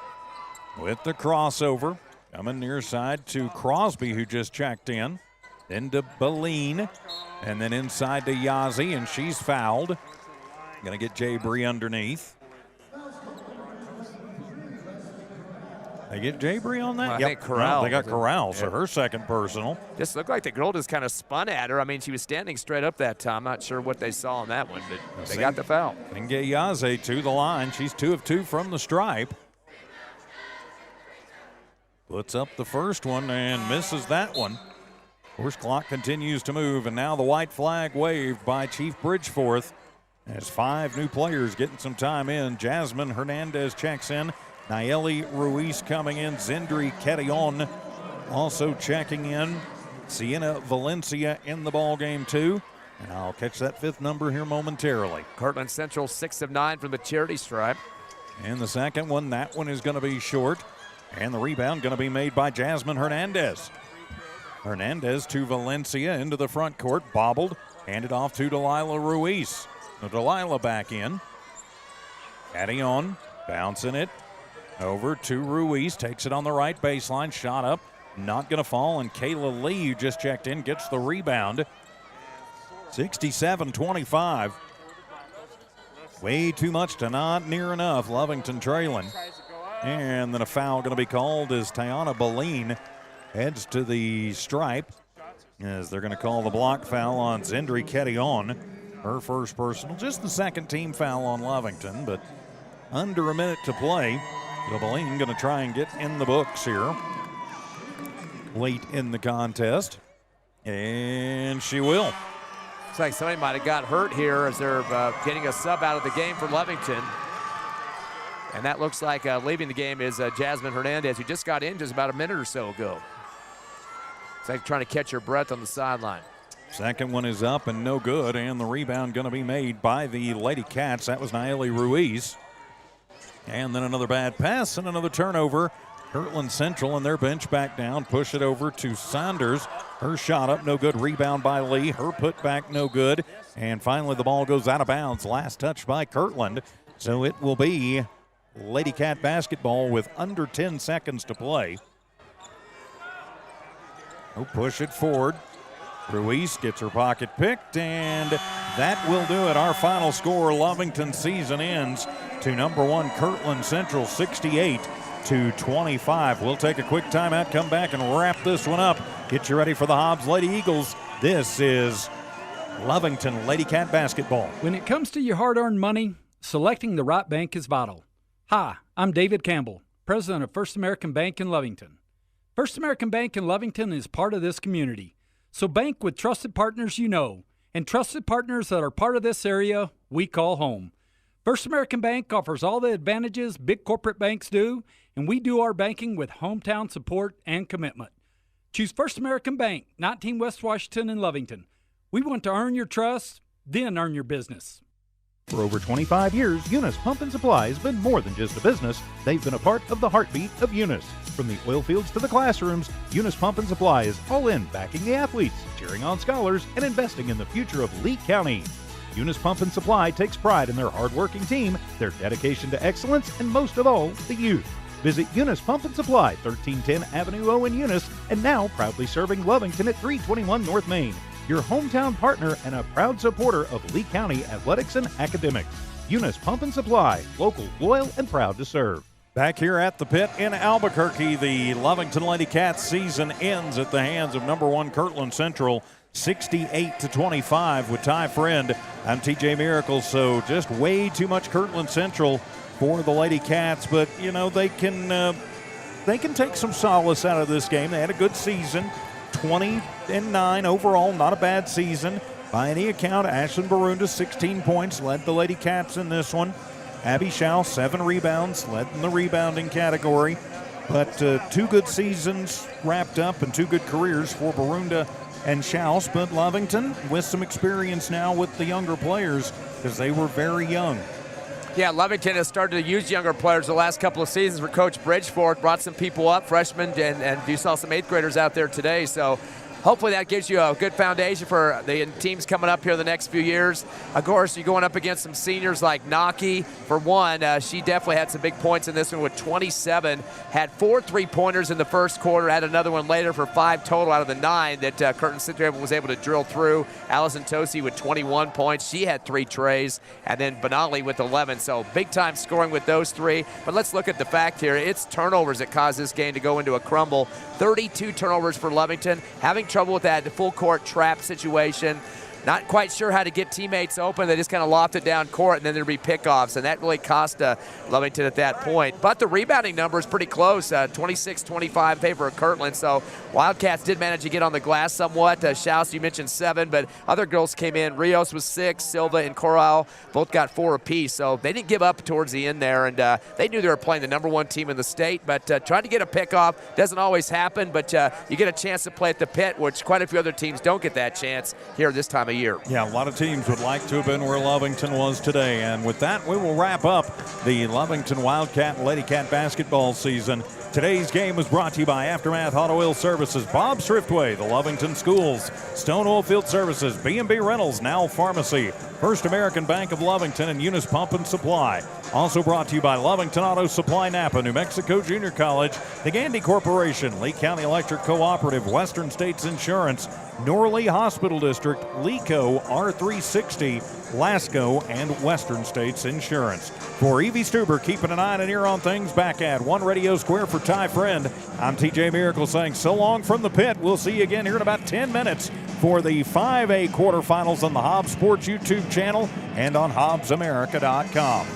with the crossover. Coming near side to Crosby, who just checked in. Then to Beline. And then inside to Yazzie, and she's fouled. Going to get Jabry underneath. They get Jabry on that? Well, I think Corral. They got Corral, so her second personal. Just looked like the girl just kind of spun at her. I mean, she was standing straight up that time. Not sure what they saw on that one, but they got the foul. Singeyaze to the line. She's 2 of 2 from the stripe. Puts up the first one and misses that one. Of course, clock continues to move, and now the white flag waved by Chief Bridgeforth as 5 new players getting some time in. Jasmine Hernandez checks in. Nayeli Ruiz coming in. Zindri Ketillon also checking in. Sienna Valencia in the ball game too. And I'll catch that 5th number here momentarily. Kirkland Central 6 of 9 from the charity stripe. And the second one, that one is going to be short. And the rebound going to be made by Jasmine Hernandez. Hernandez to Valencia into the front court, bobbled, handed off to Delilah Ruiz. Now Delilah back in. Catillon bouncing it over to Ruiz, takes it on the right baseline, shot up, not going to fall, and Kayla Lee, who just checked in, gets the rebound. 67-25. Way too much to not near enough. Lovington trailing. And then a foul going to be called as Tiana Beline heads to the stripe, as they're going to call the block foul on Zindri Ketillon. Her first personal, just the second team foul on Lovington, but under a minute to play. So Beline going to try and get in the books here late in the contest, and she will. Looks like somebody might have got hurt here as they're getting a sub out of the game for Lovington. And that looks like leaving the game is Jasmine Hernandez, who just got in just about a minute or so ago. It's like trying to catch her breath on the sideline. Second one is up and no good, and the rebound going to be made by the Lady Cats. That was Nayeli Ruiz. And then another bad pass and another turnover. Kirkland Central and their bench back down, push it over to Saunders. Her shot up, no good. Rebound by Lee. Her putback, no good. And finally the ball goes out of bounds. Last touch by Kirkland. So it will be Lady Cat basketball with under 10 seconds to play. Oh, push it forward. Ruiz gets her pocket picked, and that will do it. Our final score, Lovington season ends to number 1 Kirkland Central, 68-25. We'll take a quick timeout, come back and wrap this one up. Get you ready for the Hobbs Lady Eagles. This is Lovington Lady Cat basketball. When it comes to your hard-earned money, selecting the right bank is vital. Hi, I'm David Campbell, president of First American Bank in Lovington. First American Bank in Lovington is part of this community. So bank with trusted partners you know, and trusted partners that are part of this area we call home. First American Bank offers all the advantages big corporate banks do, and we do our banking with hometown support and commitment. Choose First American Bank, 19 West Washington in Lovington. We want to earn your trust, then earn your business. For over 25 years, Eunice Pump and Supply has been more than just a business. They've been a part of the heartbeat of Eunice. From the oil fields to the classrooms, Eunice Pump and Supply is all in backing the athletes, cheering on scholars, and investing in the future of Lee County. Eunice Pump and Supply takes pride in their hardworking team, their dedication to excellence, and most of all, the youth. Visit Eunice Pump and Supply, 1310 Avenue O in Eunice, and now proudly serving Lovington at 321 North Main. Your hometown partner and a proud supporter of Lee County athletics and academics. Eunice Pump and Supply, local, loyal, and proud to serve. Back here at the pit in Albuquerque, the Lovington Lady Cats season ends at the hands of number 1 Kirkland Central, 68-25 with Ty Friend. I'm TJ Miracle, so just way too much Kirkland Central for the Lady Cats, but you know they can take some solace out of this game. They had a good season. 20-9 overall, not a bad season. By any account, Ashlyn Barunda, 16 points, led the Lady Cats in this one. Abby Schau, 7 rebounds, led in the rebounding category. But 2 good seasons wrapped up and 2 good careers for Barunda and Schaus. But Lovington, with some experience now with the younger players, because they were very young. Yeah, Lovington has started to use younger players the last couple of seasons for Coach Bridgeford. Brought some people up, freshmen, and you saw some 8th graders out there today. So hopefully that gives you a good foundation for the teams coming up here the next few years. Of course, you're going up against some seniors like Naki. For one, she definitely had some big points in this one with 27. Had 4 3-pointers in the first quarter, had another one later for 5 total out of the 9 that Curtin Central was able to drill through. Allison Tosi with 21 points. She had 3 trays. And then Benali with 11. So big time scoring with those 3. But let's look at the fact here. It's turnovers that caused this game to go into a crumble. 32 turnovers for Lovington. Having trouble with that full court trap situation. Not quite sure how to get teammates open. They just kind of lofted down court, and then there'd be pickoffs, and that really cost Lovington at that point. But the rebounding number is pretty close, 26-25 in favor of Kirkland. So Wildcats did manage to get on the glass somewhat. Schaus, you mentioned 7, but other girls came in. Rios was 6, Silva and Corral both got 4 apiece. So they didn't give up towards the end there, and they knew they were playing the number 1 team in the state. But trying to get a pickoff doesn't always happen, but you get a chance to play at the pit, which quite a few other teams don't get that chance here this time of year. Yeah, a lot of teams would like to have been where Lovington was today. And with that, we will wrap up the Lovington Wildcat and Lady Cat basketball season. Today's game was brought to you by Aftermath Auto Oil Services, Bob's Thriftway, the Lovington Schools, Stone Oil Field Services, B&B Rentals, Now Pharmacy, First American Bank of Lovington, and Eunice Pump and Supply. Also brought to you by Lovington Auto Supply Napa, New Mexico Junior College, the Gandy Corporation, Lee County Electric Cooperative, Western States Insurance, Norley Hospital District, LECO, R360, Lasco, and Western States Insurance. For Evie Stuber, keeping an eye and an ear on things back at One Radio Square for Ty Friend, I'm TJ Miracle saying so long from the pit. We'll see you again here in about 10 minutes for the 5A quarterfinals on the Hobbs Sports YouTube channel and on HobbsAmerica.com.